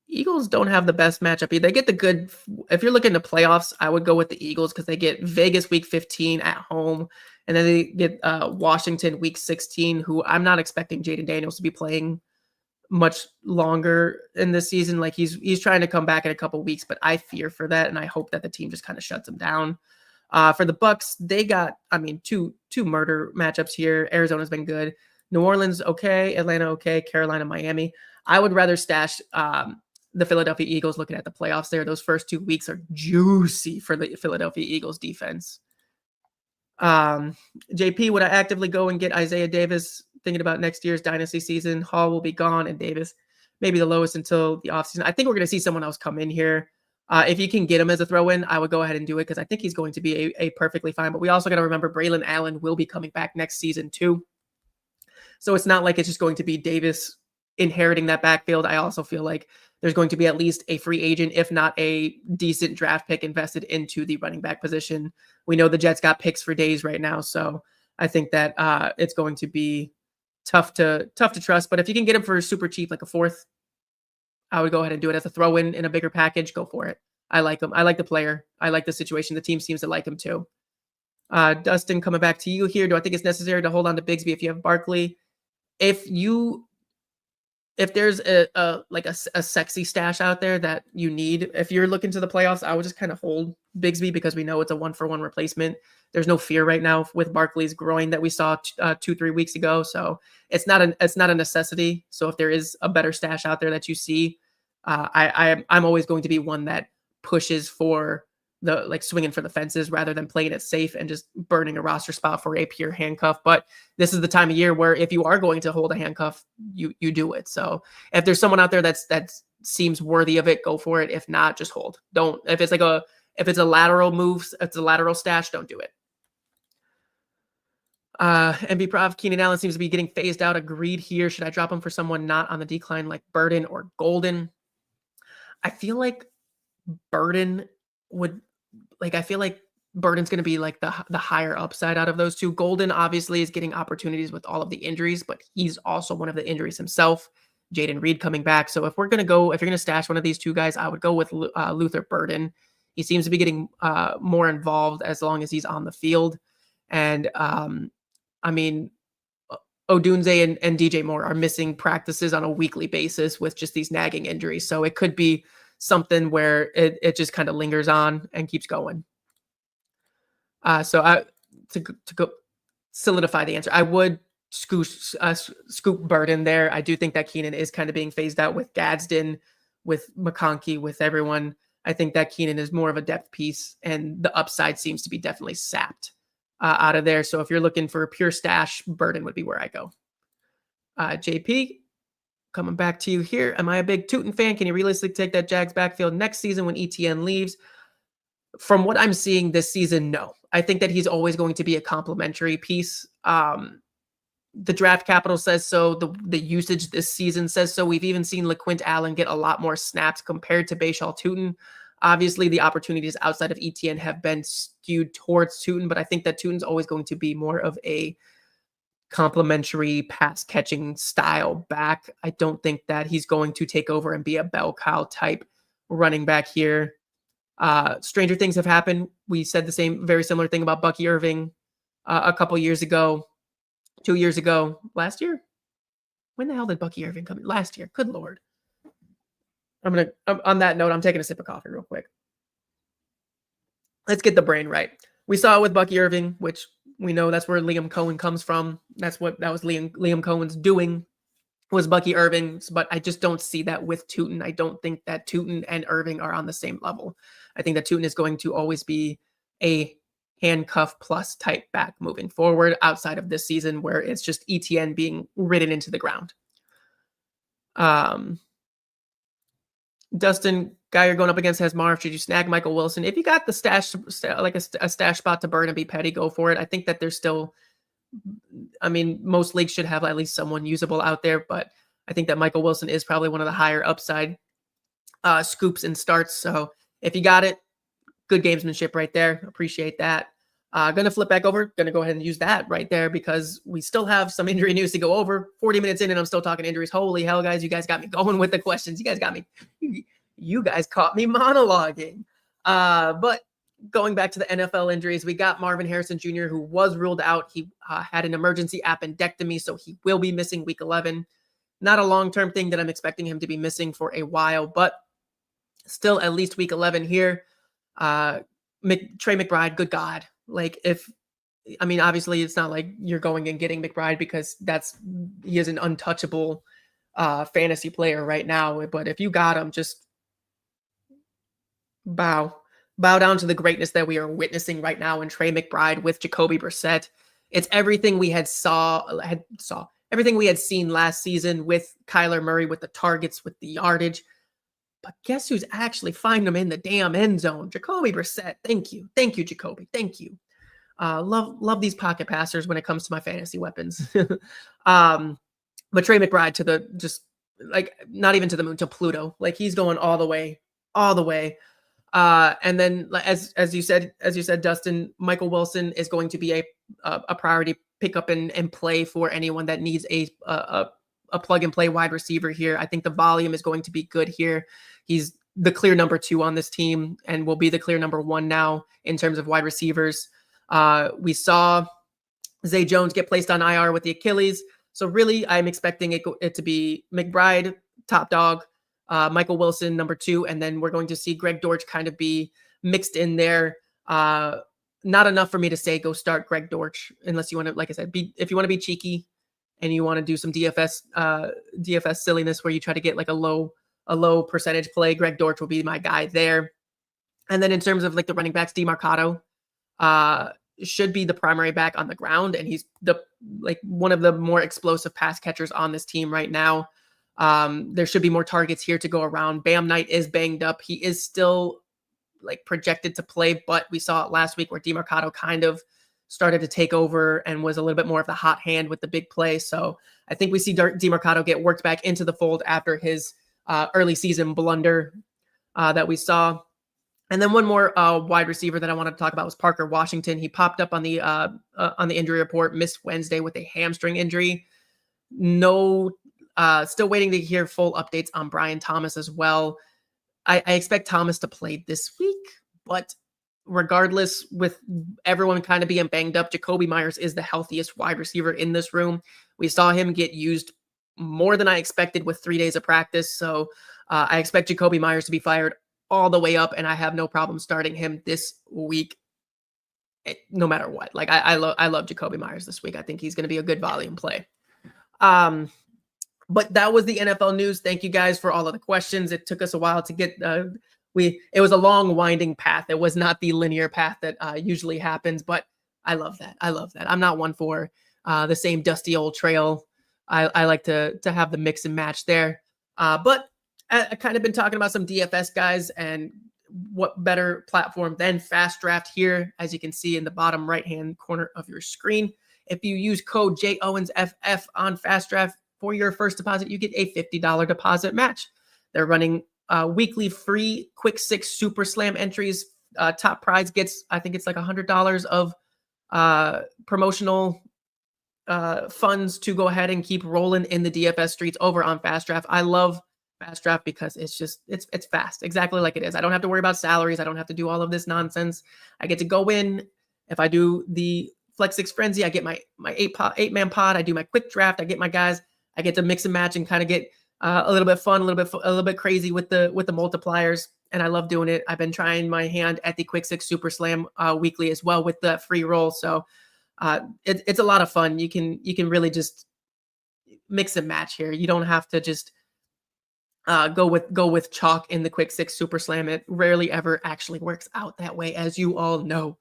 Speaker 1: Eagles don't have the best matchup either. They get the good. If you're looking to playoffs, I would go with the Eagles because they get Vegas week 15 at home, and then they get Washington week 16, who I'm not expecting Jaden Daniels to be playing much longer in this season. Like he's trying to come back in a couple weeks, but I fear for that, and I hope that the team just kind of shuts him down. For the Bucks, they got two murder matchups here. Arizona's been good. New Orleans okay, Atlanta okay, Carolina, Miami. I would rather stash the Philadelphia Eagles looking at the playoffs there. Those first 2 weeks are juicy for the Philadelphia Eagles defense. JP, would I actively go and get Isaiah Davis thinking about next year's Dynasty season? Hall will be gone and Davis maybe the lowest until the offseason. I think we're going to see someone else come in here. If you can get him as a throw-in, I would go ahead and do it because I think he's going to be a perfectly fine. But we also got to remember Braylon Allen will be coming back next season too. So it's not like it's just going to be Davis inheriting that backfield. I also feel like there's going to be at least a free agent, if not a decent draft pick invested into the running back position. We know the Jets got picks for days right now. So I think that it's going to be tough to trust. But if you can get him for super cheap, like a fourth, I would go ahead and do it as a throw in a bigger package. Go for it. I like him. I like the player. I like the situation. The team seems to like him too. Dustin, coming back to you here. Do I think it's necessary to hold on to Bigsby if you have Barkley? If there's a sexy stash out there that you need, if you're looking to the playoffs, I would just kind of hold Bigsby because we know it's a 1-for-1 replacement. There's no fear right now with Barkley's groin that we saw 2-3 weeks ago. So it's not a necessity. So if there is a better stash out there that you see, I'm always going to be one that pushes for the swinging for the fences rather than playing it safe and just burning a roster spot for a pure handcuff. But this is the time of year where if you are going to hold a handcuff, you do it. So if there's someone out there that seems worthy of it, go for it. If not, just hold. Don't. If it's a lateral move, if it's a lateral stash, don't do it. MV Prof Keenan Allen seems to be getting phased out. Agreed here. Should I drop him for someone not on the decline like Burden or Golden? I feel like Burden would. I feel like Burden's going to be like the higher upside out of those two. Golden obviously is getting opportunities with all of the injuries, but he's also one of the injuries himself. Jaden Reed coming back. So if you're going to stash one of these two guys, I would go with Luther Burden. He seems to be getting more involved as long as he's on the field. And Odunze and DJ Moore are missing practices on a weekly basis with just these nagging injuries. So it could be something where it just kind of lingers on and keeps going. To go solidify the answer, I would scoop Burden there. I do think that Keenan is kind of being phased out with Gadsden, with McConkey, with everyone. I think that Keenan is more of a depth piece, and the upside seems to be definitely sapped out of there. So if you're looking for a pure stash, Burden would be where I go. JP, coming back to you here. Am I a big Tootin fan? Can you realistically take that Jags backfield next season when ETN leaves? From what I'm seeing this season, no. I think that he's always going to be a complementary piece. The draft capital says so. The usage this season says so. We've even seen LaQuint Allen get a lot more snaps compared to Bashal Tootin. Obviously, the opportunities outside of ETN have been skewed towards Tootin, but I think that Tootin's always going to be more of a complementary pass catching style back. I don't think that he's going to take over and be a bell cow type running back here. Stranger things have happened. We said very similar thing about Bucky Irving a couple years ago, 2 years ago, last year. When the hell did Bucky Irving come in? Last year. Good Lord. On that note, I'm taking a sip of coffee real quick. Let's get the brain right. We saw it with Bucky Irving, which we know that's where Liam Cohen comes from. That was Liam Cohen's doing was Bucky Irving, but I just don't see that with Tootin. I don't think that Tootin and Irving are on the same level. I think that Tootin is going to always be a handcuff plus type back moving forward outside of this season where it's just ETN being ridden into the ground. Dustin, guy you're going up against has Marv. Should you snag Michael Wilson? If you got the stash, like a stash spot to burn and be petty, go for it. I think that there's still, I mean, most leagues should have at least someone usable out there, but I think that Michael Wilson is probably one of the higher upside scoops and starts. So if you got it, good gamesmanship right there. Appreciate that. Going to flip back over. Going to go ahead and use that right there because we still have some injury news to go over. 40 minutes in and I'm still talking injuries. Holy hell, guys. You guys got me going with the questions. You guys got me. You guys caught me monologuing. But going back to the NFL injuries, we got Marvin Harrison Jr., who was ruled out. He had an emergency appendectomy, so he will be missing week 11. Not a long-term thing that I'm expecting him to be missing for a while, but still at least week 11 here. Trey McBride, good God. Like obviously it's not like you're going and getting McBride because he is an untouchable fantasy player right now. But if you got him, just bow down to the greatness that we are witnessing right now in Trey McBride with Jacoby Brissett. It's everything we everything we had seen last season with Kyler Murray, with the targets, with the yardage. But guess who's actually finding them in the damn end zone? Jacoby Brissett. Thank you, Jacoby. Thank you. Love these pocket passers when it comes to my fantasy weapons. But Trey McBride to the just like not even to the moon, to Pluto. Like he's going all the way. And then as you said, Dustin, Michael Wilson is going to be a priority pickup and play for anyone that needs a plug and play wide receiver here. I think the volume is going to be good here. He's the clear number 2 on this team and will be the clear number 1 now in terms of wide receivers. We saw Zay Jones get placed on IR with the Achilles. So really, I'm expecting it to be McBride, top dog, Michael Wilson, number 2, and then we're going to see Greg Dortch kind of be mixed in there. Not enough for me to say go start Greg Dortch unless you want to, like I said, if you want to be cheeky and you want to do some DFS silliness where you try to get like a low percentage play, Greg Dortch will be my guy there. And then in terms of like the running backs, DeMarcado should be the primary back on the ground, and he's one of the more explosive pass catchers on this team right now. There should be more targets here to go around. Bam Knight is banged up. He is still like projected to play, but we saw it last week where DeMarcado kind of started to take over and was a little bit more of the hot hand with the big play. So I think we see DeMarcado get worked back into the fold after his early season blunder that we saw. And then one more wide receiver that I wanted to talk about was Parker Washington. He popped up on the injury report, missed Wednesday with a hamstring injury. Still waiting to hear full updates on Brian Thomas as well. I expect Thomas to play this week, but regardless, with everyone kind of being banged up, Jacoby Myers is the healthiest wide receiver in this room. We saw him get used more than I expected with 3 days of practice. So I expect Jacoby Myers to be fired all the way up, and I have no problem starting him this week, no matter what. Like I love Jacoby Myers this week. I think he's going to be a good volume play. But that was the NFL news. Thank you guys for all of the questions. It took us a while to get, it was a long winding path. It was not the linear path that usually happens, but I love that. I'm not one for the same dusty old trail. I like to have the mix and match there. But I kind of been talking about some DFS guys, and what better platform than Fast Draft here, as you can see in the bottom right-hand corner of your screen. If you use code JOwensFF on Fast Draft for your first deposit, you get a $50 deposit match. They're running weekly free Quick 6 Super Slam entries. Top prize gets, I think it's like $100 of promotional funds to go ahead and keep rolling in the DFS streets over on Fast Draft. I love Fast Draft because it's fast, exactly like it is. I don't have to worry about salaries. I don't have to do all of this nonsense. I get to go in. If I do the Flex 6 Frenzy, I get my 8-man pod. I do my quick draft. I get my guys. I get to mix and match and kind of get a little bit fun, a little bit crazy with the multipliers, and I love doing it. I've been trying my hand at the Quick 6 Super Slam weekly as well with the free roll. So it's a lot of fun. You can really just mix and match here. You don't have to just go with chalk in the quick six super slam. It rarely ever actually works out that way, as you all know.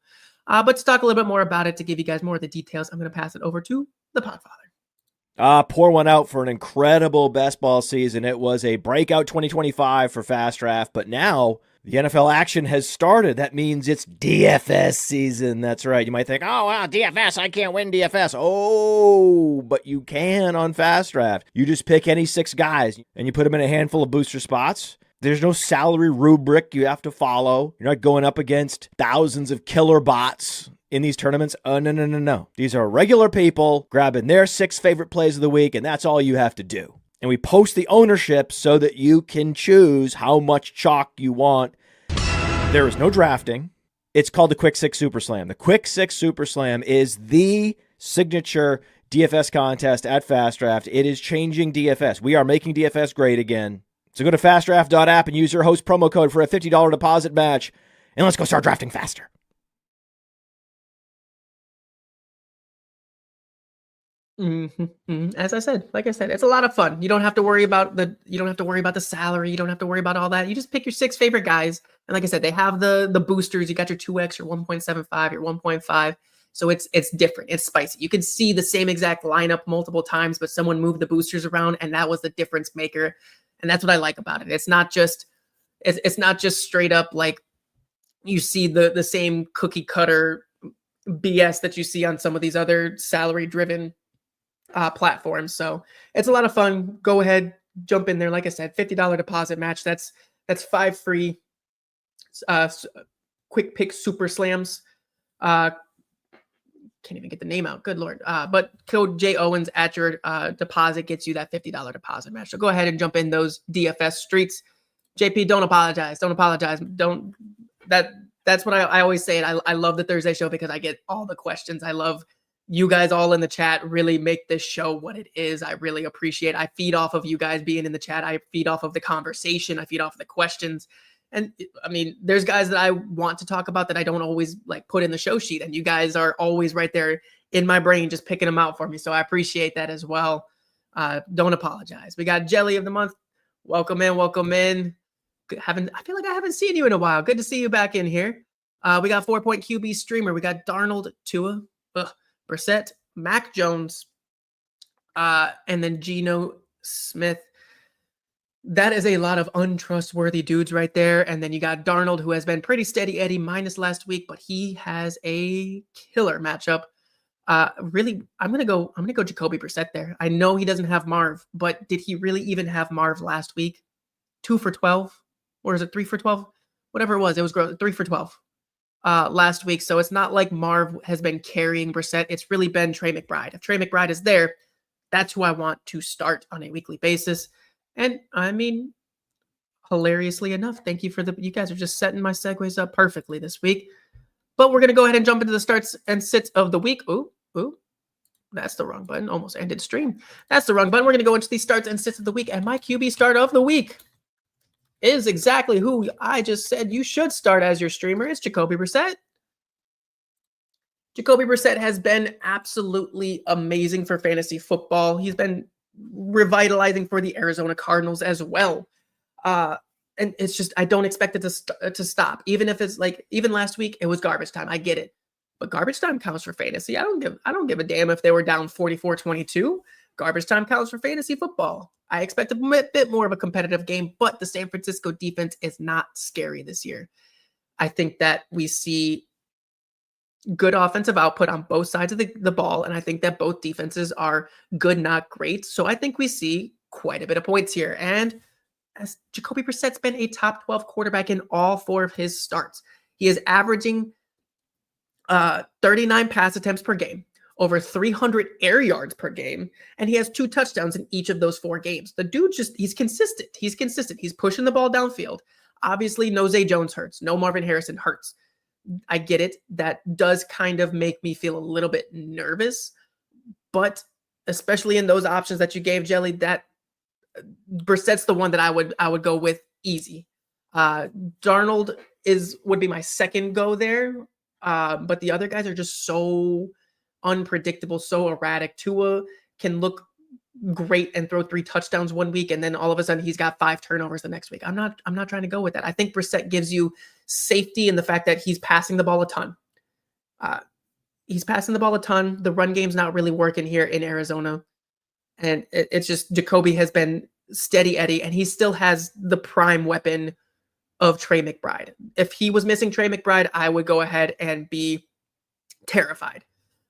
Speaker 1: But to talk a little bit more about it, to give you guys more of the details, I'm going to pass it over to the podfather.
Speaker 2: Pour one out for an incredible best ball season. It was a breakout 2025 for Fast Draft, but now the NFL action has started. That means it's DFS season. That's right. You might think, oh, wow, DFS, I can't win DFS. Oh, but you can on Fast Draft. You just pick any 6 guys and you put them in a handful of booster spots. There's no salary rubric you have to follow. You're not going up against thousands of killer bots in these tournaments. Oh, no. These are regular people grabbing their 6 favorite plays of the week, and that's all you have to do. And we post the ownership so that you can choose how much chalk you want. There is no drafting. It's called the Quick 6 Super Slam. The Quick 6 Super Slam is the signature DFS contest at Fast Draft. It is changing DFS. We are making DFS great again. So go to fastdraft.app and use your host promo code for a $50 deposit match. And let's go start drafting faster.
Speaker 1: As I said, it's a lot of fun. You don't have to worry about the salary. You don't have to worry about all that. You just pick your 6 favorite guys. And like I said, they have the boosters. You got your 2x, your 1.75, your 1.5. So it's different. It's spicy. You can see the same exact lineup multiple times, but someone moved the boosters around, and that was the difference maker. And that's what I like about it. It's not just straight up like you see the same cookie cutter BS that you see on some of these other salary driven platforms. So it's a lot of fun. Go ahead, jump in there. Like I said, $50 deposit match. That's 5 free quick pick super slams. Can't even get the name out. Good Lord. But code J Owens at your deposit gets you that $50 deposit match. So go ahead and jump in those DFS streets. JP, don't apologize. That's what I always say. I love the Thursday show because I get all the questions. I love you guys all in the chat really make this show what it is. I really appreciate. I feed off of you guys being in the chat. I feed off of the conversation. I feed off of the questions. And I mean, there's guys that I want to talk about that I don't always like put in the show sheet. And you guys are always right there in my brain, just picking them out for me. So I appreciate that as well. Don't apologize. We got Jelly of the Month. Welcome in. I feel like I haven't seen you in a while. Good to see you back in here. We got 4-point QB streamer. We got Darnold, Tua, Brissett, Mac Jones, and then Geno Smith. That is a lot of untrustworthy dudes right there. And then you got Darnold, who has been pretty steady Eddie minus last week, but he has a killer matchup. Really, I'm gonna go Jacoby Brissett there. I know he doesn't have Marv, but did he really even have Marv last week? 2 for 12, or is it 3 for 12? Whatever it was 3 for 12 last week. So it's not like Marv has been carrying Brissett. It's really been Trey McBride. If Trey McBride is there, that's who I want to start on a weekly basis. And I mean, hilariously enough, thank you you guys are just setting my segues up perfectly this week. But we're going to go ahead and jump into the starts and sits of the week. Ooh, that's the wrong button. Almost ended stream. That's the wrong button. We're going to go into the starts and sits of the week. And my QB start of the week is exactly who I just said you should start as your streamer. It's Jacoby Brissett. Jacoby Brissett has been absolutely amazing for fantasy football. He's been revitalizing for the Arizona Cardinals as well. And it's just, I don't expect it to stop. Even if it's like, even last week, it was garbage time. I get it. But garbage time counts for fantasy. I don't give a damn if they were down 44-22. Garbage time counts for fantasy football. I expect a bit more of a competitive game, but the San Francisco defense is not scary this year. I think that we see good offensive output on both sides of the ball, and I think that both defenses are good, not great. So I think we see quite a bit of points here. And as Jacoby Brissett's been a top 12 quarterback in all 4 of his starts. He is averaging 39 pass attempts per game, over 300 air yards per game, and he has 2 touchdowns in each of those 4 games. The dude he's consistent. He's pushing the ball downfield. Obviously, no Zay Jones hurts. No Marvin Harrison hurts. I get it. That does kind of make me feel a little bit nervous, but especially in those options that you gave, Jelly, that Brissett's the one that I would go with easy. Darnold would be my second go there, but the other guys are just so unpredictable, so erratic. Tua can look great and throw 3 touchdowns one week, and then all of a sudden he's got 5 turnovers the next week. I'm not trying to go with that. I think Brissett gives you safety in the fact that he's passing the ball a ton. He's passing the ball a ton. The run game's not really working here in Arizona. And it's just Jacoby has been steady Eddie, and he still has the prime weapon of Trey McBride. If he was missing Trey McBride, I would go ahead and be terrified.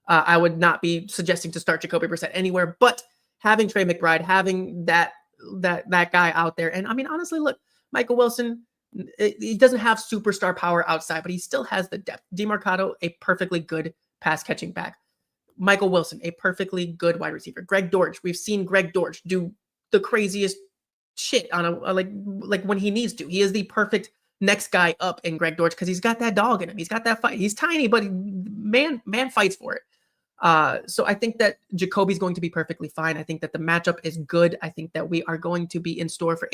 Speaker 1: I would not be suggesting to start Jacoby Brissett anywhere, but having Trey McBride, having that guy out there. And I mean, honestly, look, Michael Wilson, he doesn't have superstar power outside, but he still has the depth. DeMarcado, a perfectly good pass catching back. Michael Wilson, a perfectly good wide receiver. Greg Dortch, we've seen Greg Dortch do the craziest shit on a like when he needs to. He is the perfect next guy up in Greg Dortch because he's got that dog in him. He's got that fight. He's tiny, but man fights for it. So I think that Jacoby's going to be perfectly fine. I think that the matchup is good. I think that we are going to be in store for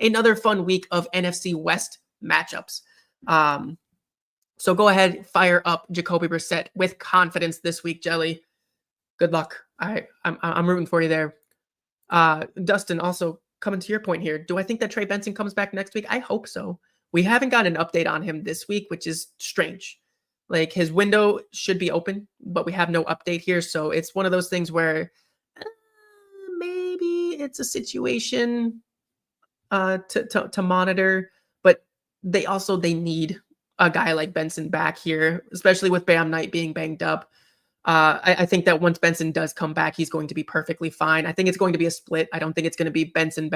Speaker 1: another fun week of NFC West matchups. So go ahead, fire up Jacoby Brissett with confidence this week, Jelly. Good luck. I'm rooting for you there. Dustin, also coming to your point here, do I think that Trey Benson comes back next week? I hope so. We haven't got an update on him this week, which is strange. Like, his window should be open, but we have no update here. So it's one of those things where maybe it's a situation to monitor, but they need a guy like Benson back here, especially with Bam Knight being banged up. I think that once Benson does come back, he's going to be perfectly fine. I think it's going to be a split. I don't think it's going to be Benson.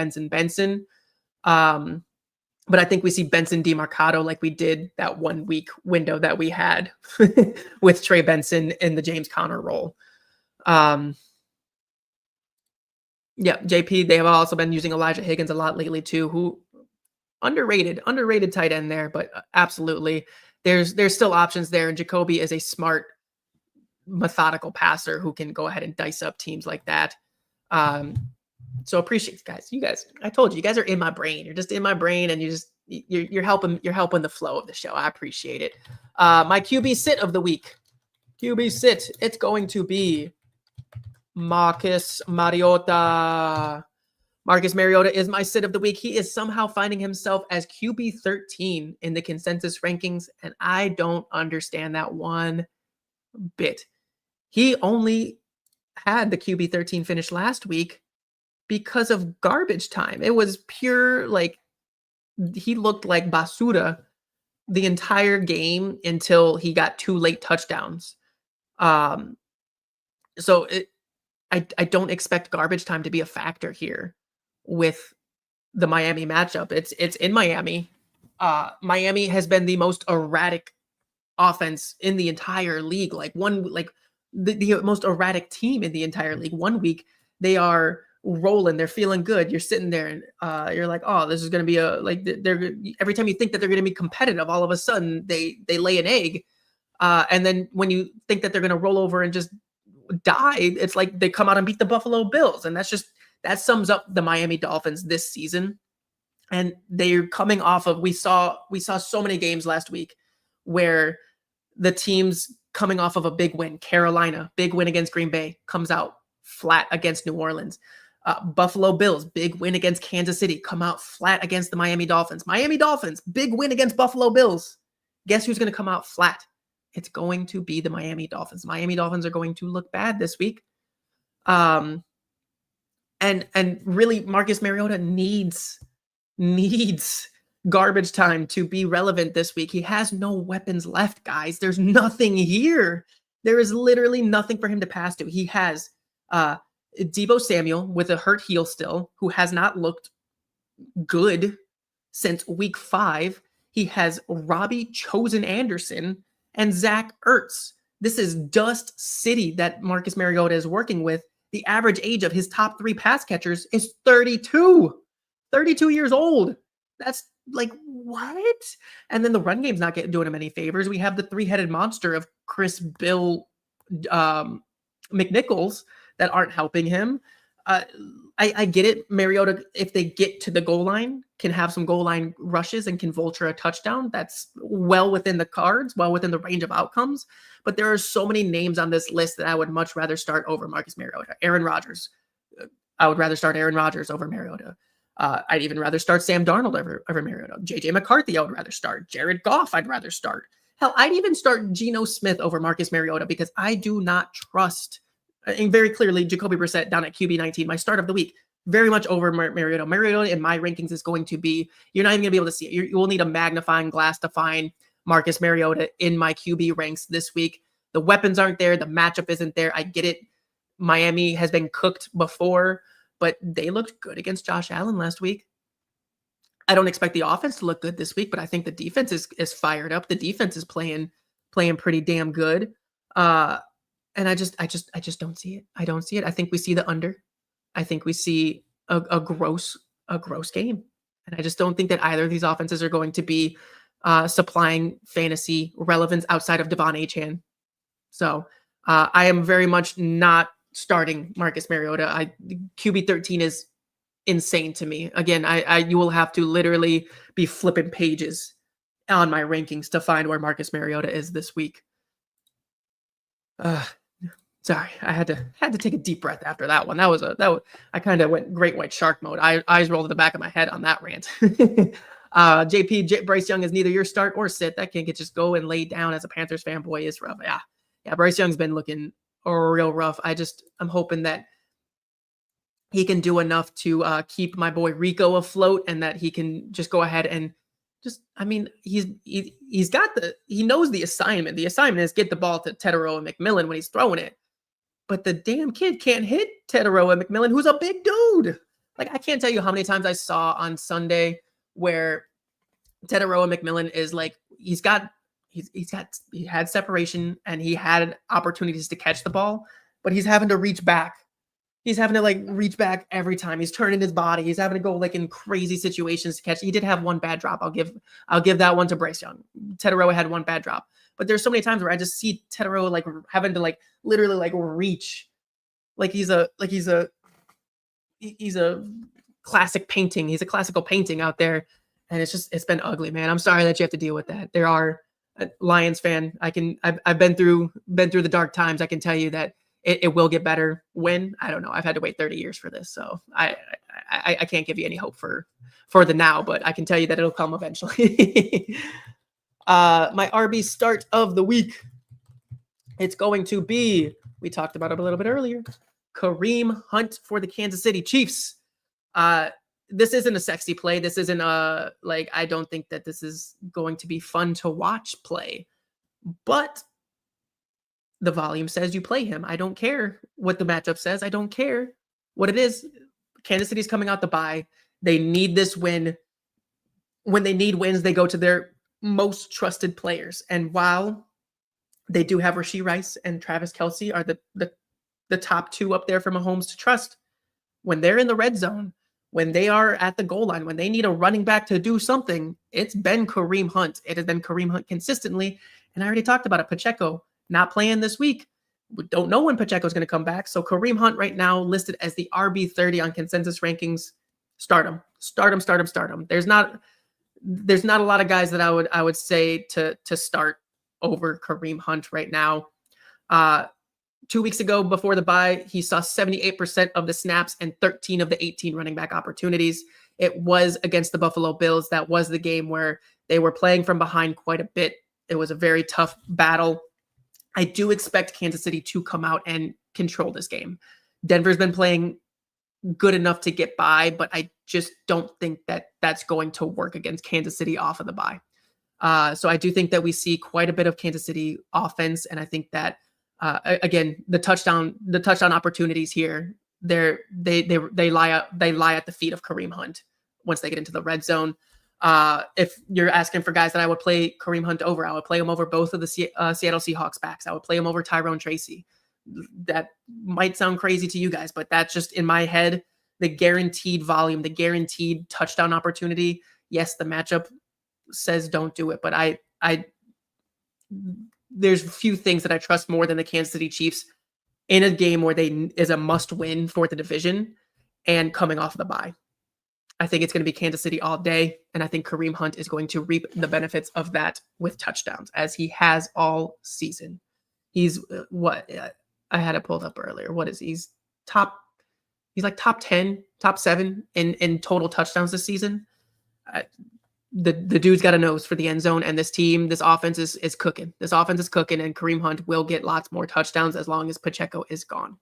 Speaker 1: But I think we see Benson DeMarcado like we did that 1 week window that we had with Trey Benson in the James Conner role. Yeah, JP, they have also been using Elijah Higgins a lot lately too, who underrated tight end there, but absolutely there's still options there. And Jacoby is a smart, methodical passer who can go ahead and dice up teams like that. So appreciate you guys. I told you guys are in my brain. You're just in my brain, and you're helping the flow of the show. I appreciate it. My QB sit of the week. QB sit. It's going to be Marcus Mariota. Marcus Mariota is my sit of the week. He is somehow finding himself as QB 13 in the consensus rankings, and I don't understand that one bit. He only had the QB 13 finish last week because of garbage time. It was pure, like, he looked like basura the entire game until he got 2 late touchdowns. So I don't expect garbage time to be a factor here with the Miami matchup. It's in Miami. Miami has been the most erratic offense in the entire league. The most erratic team in the entire league. 1 week they are rolling, they're feeling good. You're sitting there and you're like, oh, this is going to be they're every time you think that they're going to be competitive, all of a sudden they lay an egg. And then when you think that they're going to roll over and just die, it's like they come out and beat the Buffalo Bills. And that sums up the Miami Dolphins this season. And they're coming off of, we saw so many games last week where the teams coming off of a big win. Carolina, big win against Green Bay, comes out flat against New Orleans. Buffalo Bills, big win against Kansas City, come out flat against the Miami Dolphins. Miami Dolphins, big win against Buffalo Bills. Guess who's going to come out flat? It's going to be the Miami Dolphins. Miami Dolphins are going to look bad this week. And really, Marcus Mariota needs garbage time to be relevant this week. He has no weapons left, guys. There's nothing here. There is literally nothing for him to pass to. He has Deebo Samuel with a hurt heel still, who has not looked good since week 5. He has Robbie Chosen Anderson and Zach Ertz. This is Dust City that Marcus Mariota is working with. The average age of his top 3 pass catchers is 32 years old. That's like, what? And then the run game's not doing him any favors. We have the 3-headed monster of Chris Bill McNichols that aren't helping him. I get it. Mariota, if they get to the goal line, can have some goal line rushes and can vulture a touchdown. That's well within the cards, well within the range of outcomes. But there are so many names on this list that I would much rather start over Marcus Mariota. Aaron Rodgers, I would rather start Aaron Rodgers over Mariota. I'd even rather start Sam Darnold over Mariota. JJ McCarthy, I would rather start. Jared Goff, I'd rather start. Hell, I'd even start Geno Smith over Marcus Mariota because I do not trust, and very clearly, Jacoby Brissett down at QB 19, my start of the week, very much over Mariota. Mariota in my rankings is going to be, you're not even going to be able to see it. You will need a magnifying glass to find Marcus Mariota in my QB ranks this week. The weapons aren't there. The matchup isn't there. I get it. Miami has been cooked before, but they looked good against Josh Allen last week. I don't expect the offense to look good this week, but I think the defense is fired up. The defense is playing pretty damn good. And I just don't see it. I don't see it. I think we see the under. I think we see a gross game. And I just don't think that either of these offenses are going to be supplying fantasy relevance outside of Devon Achane. So I am very much not starting Marcus Mariota. QB 13 is insane to me. Again, you will have to literally be flipping pages on my rankings to find where Marcus Mariota is this week. Sorry, I had to take a deep breath after that one. I kind of went great white shark mode. Eyes rolled to the back of my head on that rant. Bryce Young is neither your start or sit. That kid could just go and lay down as a Panthers fanboy is rough. Yeah, Bryce Young's been looking real rough. I'm hoping that he can do enough to keep my boy Rico afloat, and that he can just go ahead and he knows the assignment. The assignment is get the ball to Tedero and McMillan when he's throwing it. But the damn kid can't hit Tedero and McMillan, who's a big dude. Like, I can't tell you how many times I saw on Sunday where Tedero and McMillan is like, he had separation and he had opportunities to catch the ball, but he's having to reach back. He's having to reach back every time. He's turning his body. He's having to go in crazy situations to catch. He did have one bad drop. I'll give that one to Bryce Young. Tedero had one bad drop, but there's so many times where I just see Tedero having to literally reach, he's a classic painting. He's a classical painting out there, and it's been ugly, man. I'm sorry that you have to deal with that. There are a Lions fan. I've been through the dark times. I can tell you that. It will get better when, I don't know. I've had to wait 30 years for this. So I can't give you any hope for the now, but I can tell you that it'll come eventually. My RB start of the week. It's going to be, we talked about it a little bit earlier, Kareem Hunt for the Kansas City Chiefs. This isn't a sexy play. This isn't I don't think that this is going to be fun to watch play, but the volume says you play him. I don't care what the matchup says. I don't care what it is. Kansas City's coming out the bye. They need this win. When they need wins, they go to their most trusted players. And while they do have Rashee Rice and Travis Kelce are the top two up there for Mahomes to trust, when they're in the red zone, when they are at the goal line, when they need a running back to do something, it's been Kareem Hunt. It has been Kareem Hunt consistently. And I already talked about it. Pacheco not playing this week. We don't know when Pacheco is going to come back. So Kareem Hunt right now listed as the RB 30 on consensus rankings. Start him. There's not a lot of guys that I would say to start over Kareem Hunt right now. 2 weeks ago before the bye, he saw 78% of the snaps and 13 of the 18 running back opportunities. It was against the Buffalo Bills. That was the game where they were playing from behind quite a bit. It was a very tough battle. I do expect Kansas City to come out and control this game. Denver's been playing good enough to get by, but I just don't think that that's going to work against Kansas City off of the bye. So I do think that we see quite a bit of Kansas City offense, and I think that again, the touchdown opportunities here, they lie at the feet of Kareem Hunt once they get into the red zone. If you're asking for guys that I would play Kareem Hunt over, I would play him over both of the Seattle Seahawks backs. I would play him over Tyrone Tracy. That might sound crazy to you guys, but that's just in my head, the guaranteed volume, the guaranteed touchdown opportunity. Yes, the matchup says don't do it, but there's a few things that I trust more than the Kansas City Chiefs in a game where is a must win for the division and coming off the bye. I think it's going to be Kansas City all day, and I think Kareem Hunt is going to reap the benefits of that with touchdowns, as he has all season. He's I had it pulled up earlier. What is he? He's top He's like top 10, top 7 in total touchdowns this season. The dude's got a nose for the end zone, and this offense is cooking. This offense is cooking, and Kareem Hunt will get lots more touchdowns as long as Pacheco is gone.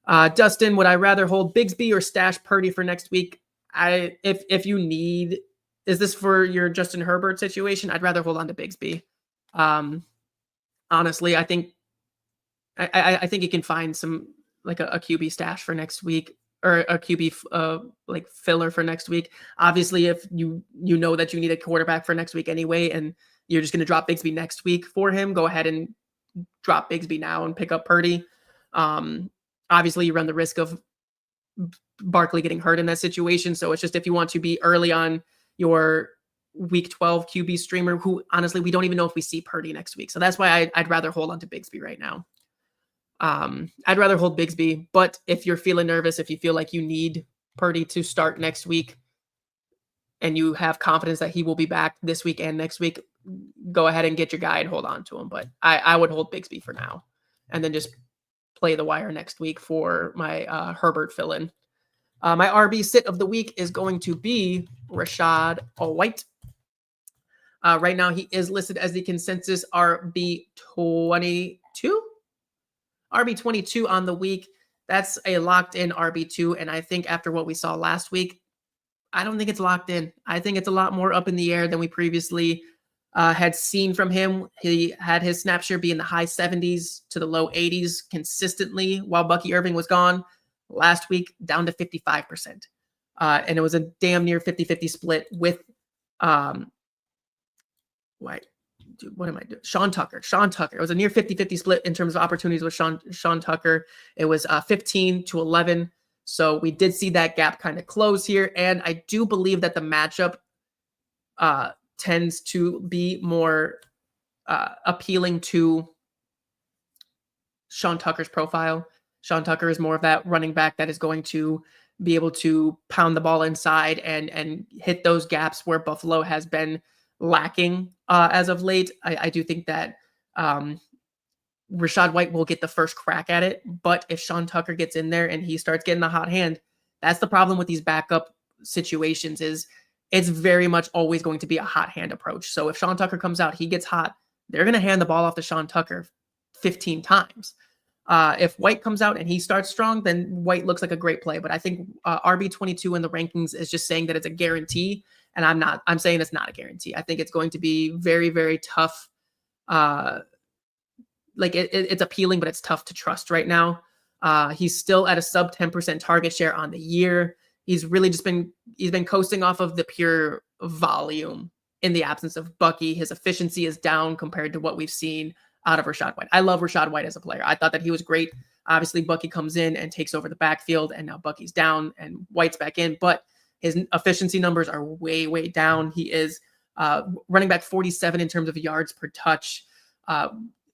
Speaker 1: Dustin, would I rather hold Bigsby or stash Purdy for next week? If you need, is this for your Justin Herbert situation? I'd rather hold on to Bigsby. Honestly, I think you can find some like a QB stash for next week, or a QB like filler for next week. Obviously, if you know that you need a quarterback for next week anyway, and you're just going to drop Bigsby next week for him, go ahead and drop Bigsby now and pick up Purdy. Obviously, you run the risk of Barkley getting hurt in that situation. So it's just, if you want to be early on your week 12 QB streamer, who honestly, we don't even know if we see Purdy next week. So that's why I'd rather hold on to Bigsby right now. I'd rather hold Bigsby, but if you're feeling nervous, if you feel like you need Purdy to start next week and you have confidence that he will be back this week and next week, go ahead and get your guy and hold on to him. But I would hold Bigsby for now and then just play the wire next week for my Herbert fill-in. My RB sit of the week is going to be Rachaad White. Right now, he is listed as the consensus RB22. RB22 on the week. That's a locked-in RB2, and I think after what we saw last week, I don't think it's locked in. I think it's a lot more up in the air than we previously had seen from him. He had his snap share be in the high 70s to the low 80s consistently while Bucky Irving was gone. Last week, down to 55%. And it was a damn near 50-50 split with what am I doing? Sean Tucker. It was a near 50-50 split in terms of opportunities with Sean Tucker. It was 15-11. So we did see that gap kind of close here. And I do believe that the matchup tends to be more appealing to Sean Tucker's profile. Sean Tucker is more of that running back that is going to be able to pound the ball inside and hit those gaps where Buffalo has been lacking as of late. I do think that Rachaad White will get the first crack at it, but if Sean Tucker gets in there and he starts getting the hot hand, that's the problem with these backup situations, is it's very much always going to be a hot hand approach. So if Sean Tucker comes out, he gets hot, they're going to hand the ball off to Sean Tucker 15 times. If White comes out and he starts strong, then White looks like a great play. But I think RB22 in the rankings is just saying that it's a guarantee. And I'm saying it's not a guarantee. I think it's going to be very, very tough. It's appealing, but it's tough to trust right now. He's still at a sub 10% target share on the year. He's really just been coasting off of the pure volume in the absence of Bucky. His efficiency is down compared to what we've seen out of Rachaad White. I love Rachaad White as a player. I thought that he was great. Obviously, Bucky comes in and takes over the backfield, and now Bucky's down and White's back in, but his efficiency numbers are way, way down. He is running back 47 in terms of yards per touch.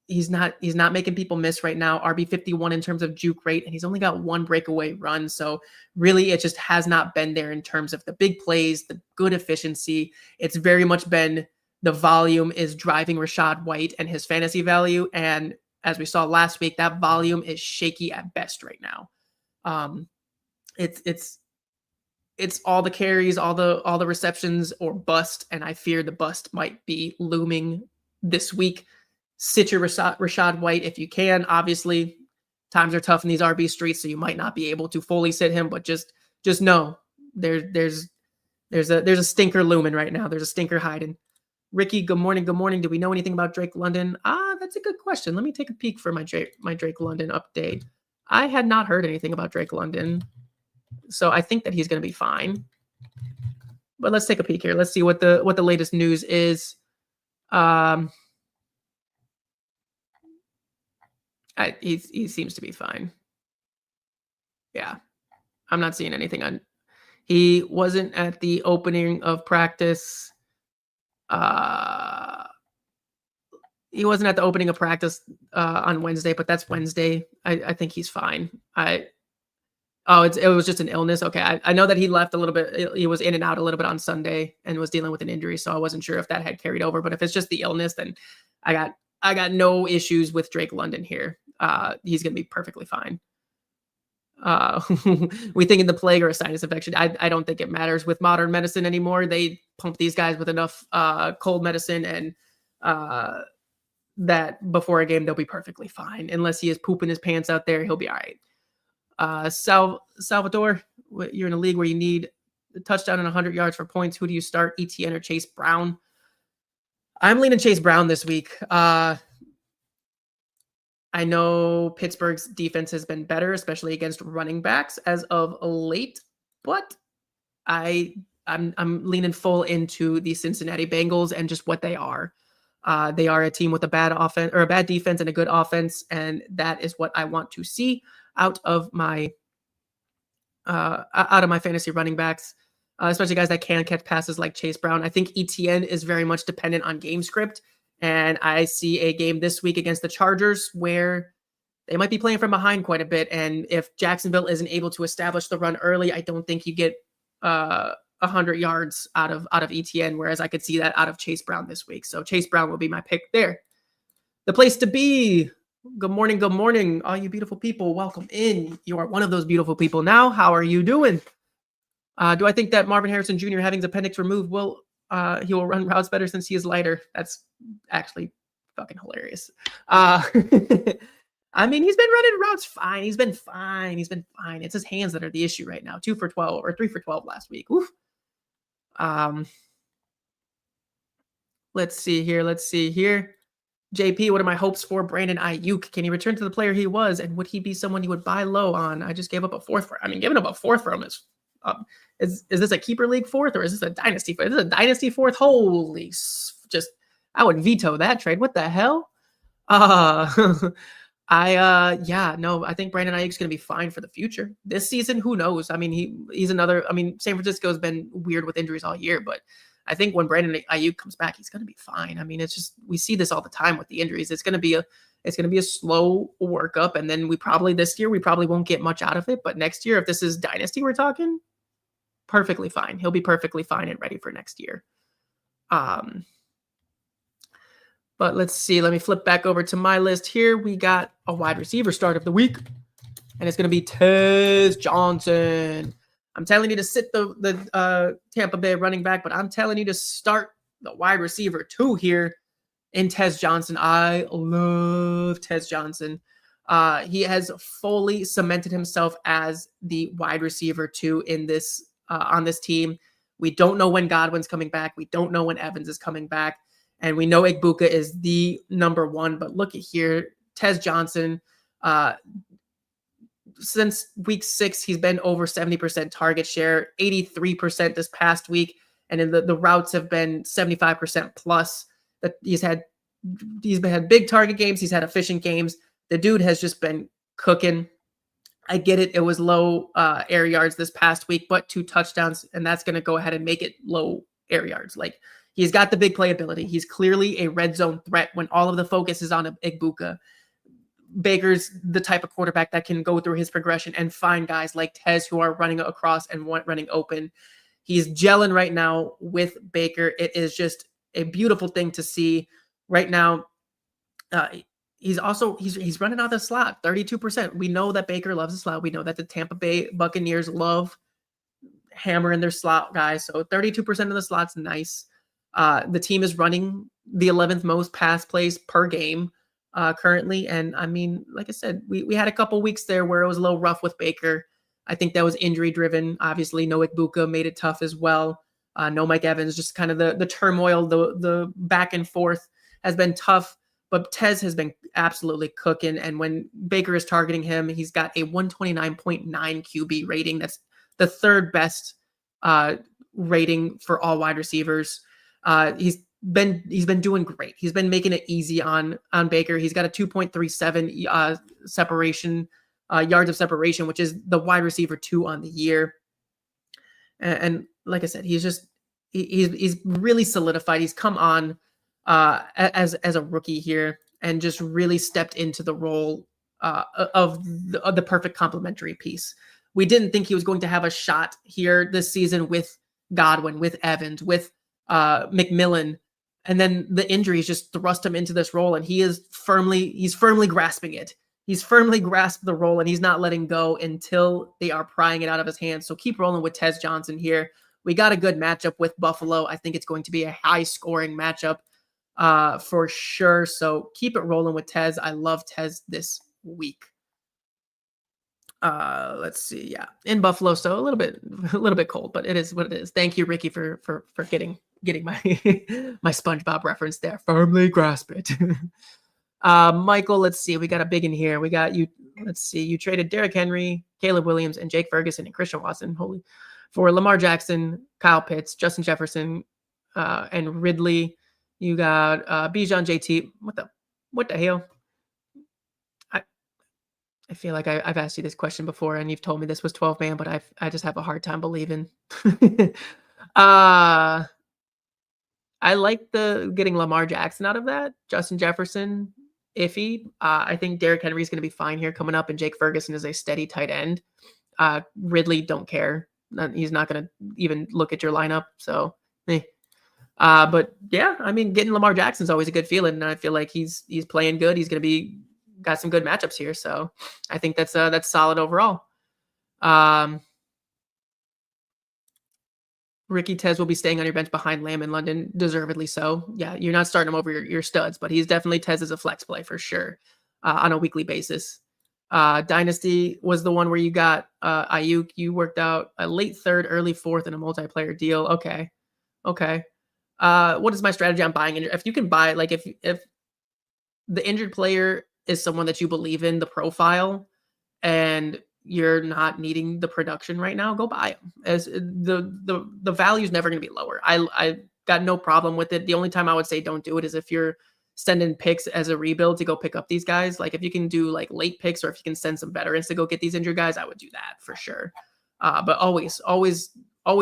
Speaker 1: He's not making people miss right now. RB 51 in terms of juke rate, and he's only got one breakaway run. So really, it just has not been there in terms of the big plays, the good efficiency. It's very much been the volume is driving Rachaad White and his fantasy value. And as we saw last week, that volume is shaky at best right now. It's all the carries, all the receptions or bust, and I fear the bust might be looming this week. Sit your Rachaad White if you can. Obviously, times are tough in these RB streets, so you might not be able to fully sit him, but just know there's a stinker looming right now. There's a stinker hiding. Ricky, good morning. Good morning. Do we know anything about Drake London? That's a good question. Let me take a peek for my Drake London update. I had not heard anything about Drake London, so I think that he's going to be fine. But let's take a peek here. Let's see what the latest news is. He seems to be fine. Yeah, I'm not seeing anything on. He wasn't at the opening of practice. He wasn't at the opening of practice on Wednesday, but that's Wednesday. I think he's fine. It was just an illness. Okay, I know that he left a little bit. He was in and out a little bit on Sunday and was dealing with an injury, so I wasn't sure if that had carried over. But if it's just the illness, then I got no issues with Drake London here. He's gonna be perfectly fine. we think in the plague or a sinus infection. I don't think it matters with modern medicine anymore. They pump these guys with enough cold medicine and that before a game they'll be perfectly fine. Unless he is pooping his pants out there, he'll be all right. Salvador, you're in a league where you need a touchdown and 100 yards for points. Who do you start, ETN or Chase Brown? I'm leaning Chase Brown this week. I know Pittsburgh's defense has been better, especially against running backs as of late, but I'm leaning full into the Cincinnati Bengals and just what they are. They are a team with a bad offense or a bad defense and a good offense, and that is what I want to see out of my fantasy running backs, especially guys that can catch passes like Chase Brown. I think ETN is very much dependent on game script. And I see a game this week against the Chargers where they might be playing from behind quite a bit. And if Jacksonville isn't able to establish the run early, I don't think you get 100 yards out of ETN, whereas I could see that out of Chase Brown this week. So Chase Brown will be my pick there. The place to be. Good morning, all you beautiful people. Welcome in. You are one of those beautiful people now. How are you doing? Do I think that Marvin Harrison Jr. having his appendix removed he will run routes better since he is lighter? That's actually fucking hilarious. I mean, he's been running routes fine. He's been fine. It's his hands that are the issue right now. 2 for 12 or 3 for 12 last week. Oof. Let's see here. JP, what are my hopes for Brandon Ayuk? Can he return to the player he was? And would he be someone you would buy low on? I just gave up a fourth for him. I mean, giving up a fourth for him is this a keeper league fourth or is this a dynasty fourth? This is a dynasty fourth. Holy, I would veto that trade. What the hell? I think Brandon Ayuk's going to be fine for the future. This season, who knows? I mean, he's another. I mean, San Francisco's been weird with injuries all year, but I think when Brandon Ayuk comes back, he's going to be fine. I mean, it's just we see this all the time with the injuries. It's going to be a slow workup, and then this year we probably won't get much out of it. But next year, if this is dynasty, we're talking perfectly fine. He'll be perfectly fine and ready for next year. But let's see. Let me flip back over to my list here. We got a wide receiver start of the week, and it's going to be Tez Johnson. I'm telling you to sit the Tampa Bay running back, but I'm telling you to start the wide receiver 2 here in Tez Johnson. I love Tez Johnson. He has fully cemented himself as the wide receiver 2 in this on this team. We don't know when Godwin's coming back. We don't know when Evans is coming back. And we know Igbuka is the number 1. But look at here, Tez Johnson. Since week 6, he's been over 70% target share, 83% this past week. And then the routes have been 75% plus. That he's had big target games. He's had efficient games. The dude has just been cooking. I get it. It was low air yards this past week, but 2 touchdowns. And that's going to go ahead and make it low air yards. Like, he's got the big playability. He's clearly a red zone threat when all of the focus is on Igbuka. Baker's the type of quarterback that can go through his progression and find guys like Tez who are running across and running open. He's gelling right now with Baker. It is just a beautiful thing to see right now. He's running out of the slot, 32%. We know that Baker loves the slot. We know that the Tampa Bay Buccaneers love hammering their slot guys. So 32% of the slot's nice. The team is running the 11th most pass plays per game currently. And I mean, like I said, we had a couple weeks there where it was a little rough with Baker. I think that was injury driven. Obviously, no Igbuka made it tough as well. No Mike Evans, just kind of the turmoil, the back and forth has been tough. But Tez has been absolutely cooking. And when Baker is targeting him, he's got a 129.9 QB rating. That's the 3rd best rating for all wide receivers. He's been doing great. He's been making it easy on Baker. He's got a 2.37 separation, yards of separation, which is the wide receiver 2 on the year. And like I said, he's really solidified. He's come on as a rookie here and just really stepped into the role of the perfect complementary piece. We didn't think he was going to have a shot here this season with Godwin, with Evans, with McMillan, and then the injuries just thrust him into this role, and he's firmly grasping it. He's firmly grasped the role, and he's not letting go until they are prying it out of his hands. So keep rolling with Tez Johnson here. We got a good matchup with Buffalo. I think it's going to be a high-scoring matchup for sure. So keep it rolling with Tez. I love Tez this week. Let's see. Yeah, in Buffalo, so a little bit cold, but it is what it is. Thank you, Ricky, for getting my my SpongeBob reference there. Firmly grasp it. Michael, let's see. We got a big in here. We got you. Let's see. You traded Derrick Henry, Caleb Williams, and Jake Ferguson and Christian Watson. For Lamar Jackson, Kyle Pitts, Justin Jefferson, and Ridley. You got Bijan JT. What the hell? I feel like I've asked you this question before, and you've told me this was 12-man, but I just have a hard time believing. I like the getting Lamar Jackson out of that. Justin Jefferson, iffy. I think Derrick Henry is going to be fine here coming up, and Jake Ferguson is a steady tight end. Ridley, don't care. He's not going to even look at your lineup. So, but yeah, I mean, getting Lamar Jackson is always a good feeling, and I feel like he's playing good. He's going to be got some good matchups here, so I think that's solid overall. Ricky Tez will be staying on your bench behind Lamb in London, deservedly so. Yeah, you're not starting him over your studs, but he's definitely Tez as a flex play for sure on a weekly basis. Dynasty was the one where you got Ayuk. You worked out a late third, early fourth in a multiplayer deal. Okay. What is my strategy on buying? If you can buy, like if the injured player is someone that you believe in the profile and you're not needing the production right now, go buy them. As the value is never going to be lower. I got no problem with it. The only time I would say don't do it is if you're sending picks as a rebuild to go pick up these guys. Like if you can do like late picks, or if you can send some veterans to go get these injured guys, I would do that for sure. But always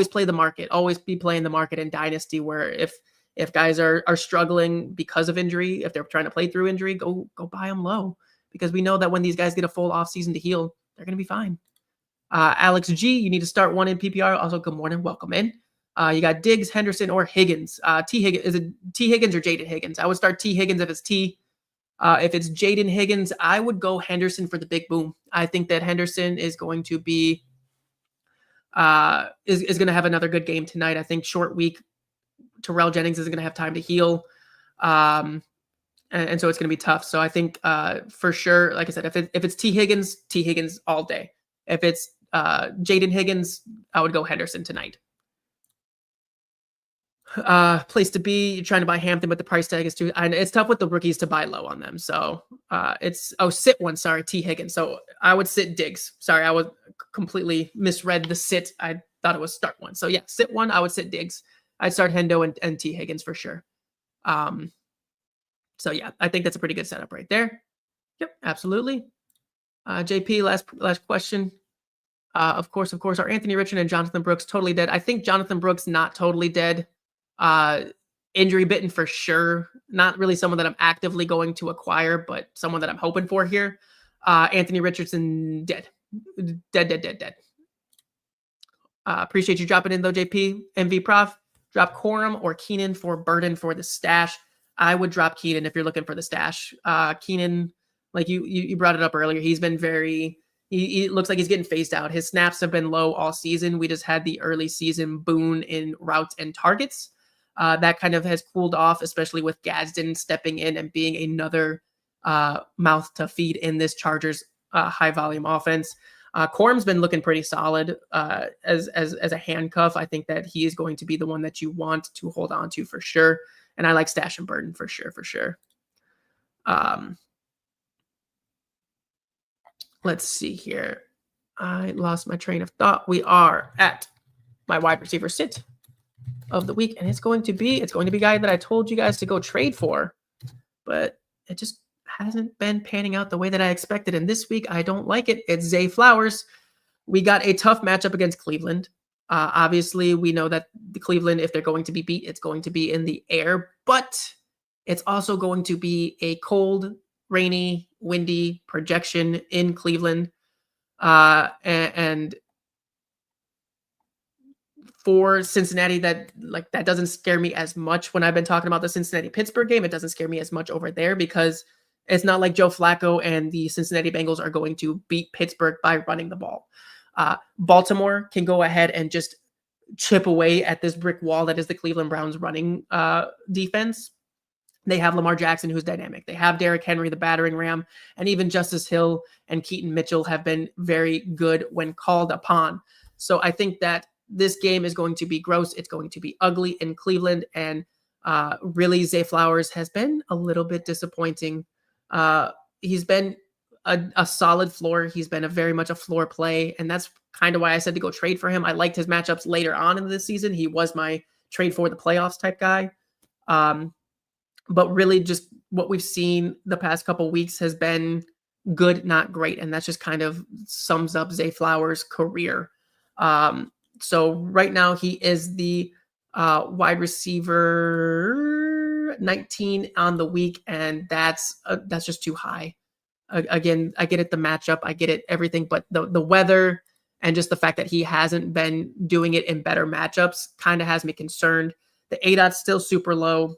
Speaker 1: play the market. Always be playing the market in Dynasty, where if guys are struggling because of injury, if they're trying to play through injury, go buy them low, because we know that when these guys get a full off season to heal, they're going to be fine. Alex G, you need to start one in PPR. Also, good morning. Welcome in. You got Diggs, Henderson, or Higgins. T. Higgins, is it T. Higgins or Jaden Higgins? I would start T. Higgins if it's T. If it's Jaden Higgins, I would go Henderson for the big boom. I think that Henderson is going to be is going to have another good game tonight. I think short week. Terrell Jennings isn't going to have time to heal. And so it's going to be tough. So I think for sure, like I said, if it's T. Higgins all day. If it's Jaden Higgins, I would go Henderson tonight. Place to be, you're trying to buy Hampton, but the price tag is too, and it's tough with the rookies to buy low on them. So sit one, sorry, T. Higgins. So I would sit Diggs. Sorry, I was completely misread the sit. I thought it was start one. So yeah, sit one, I would sit Diggs. I'd start Hendo and T. Higgins for sure. So yeah, I think that's a pretty good setup right there. Yep, absolutely. JP, last question. Of course, are Anthony Richardson and Jonathan Brooks totally dead? I think Jonathan Brooks not totally dead. Injury bitten for sure. Not really someone that I'm actively going to acquire, but someone that I'm hoping for here. Anthony Richardson dead. Appreciate you dropping in though, JP. MV Prof. Drop Corum or Keenan for Burden for the stash. I would drop Keenan if you're looking for the stash. Keenan, like you brought it up earlier, he's been he looks like he's getting phased out. His snaps have been low all season. We just had the early season boon in routes and targets. That kind of has cooled off, especially with Gadsden stepping in and being another mouth to feed in this Chargers high volume offense. Corum's been looking pretty solid as a handcuff. I think that he is going to be the one that you want to hold on to for sure. And I like Stash and Burden for sure. Let's see here. I lost my train of thought. We are at my wide receiver sit of the week, and it's going to be a guy that I told you guys to go trade for, but it just hasn't been panning out the way that I expected. And this week, I don't like it. It's Zay Flowers. We got a tough matchup against Cleveland. Obviously, we know that the Cleveland, if they're going to be beat, it's going to be in the air, but it's also going to be a cold, rainy, windy projection in Cleveland. And for Cincinnati, that doesn't scare me as much when I've been talking about the Cincinnati-Pittsburgh game. It doesn't scare me as much over there because It's not like Joe Flacco and the Cincinnati Bengals are going to beat Pittsburgh by running the ball. Baltimore can go ahead and just chip away at this brick wall that is the Cleveland Browns running defense. They have Lamar Jackson, who's dynamic. They have Derrick Henry, the battering ram, and even Justice Hill and Keaton Mitchell have been very good when called upon. So I think that this game is going to be gross. It's going to be ugly in Cleveland, and really Zay Flowers has been a little bit disappointing. He's been a solid floor. He's been very much a floor play, and that's kind of why I said to go trade for him. I liked his matchups later on in this season. He was my trade for the playoffs type guy. But really just what we've seen the past couple weeks has been good, not great. And that's just kind of sums up Zay Flowers' career. So right now he is the wide receiver 19 on the week, and that's just too high. Again, I get it, the matchup, I get it, everything, but the weather and just the fact that he hasn't been doing it in better matchups kind of has me concerned. The ADOT's still super low.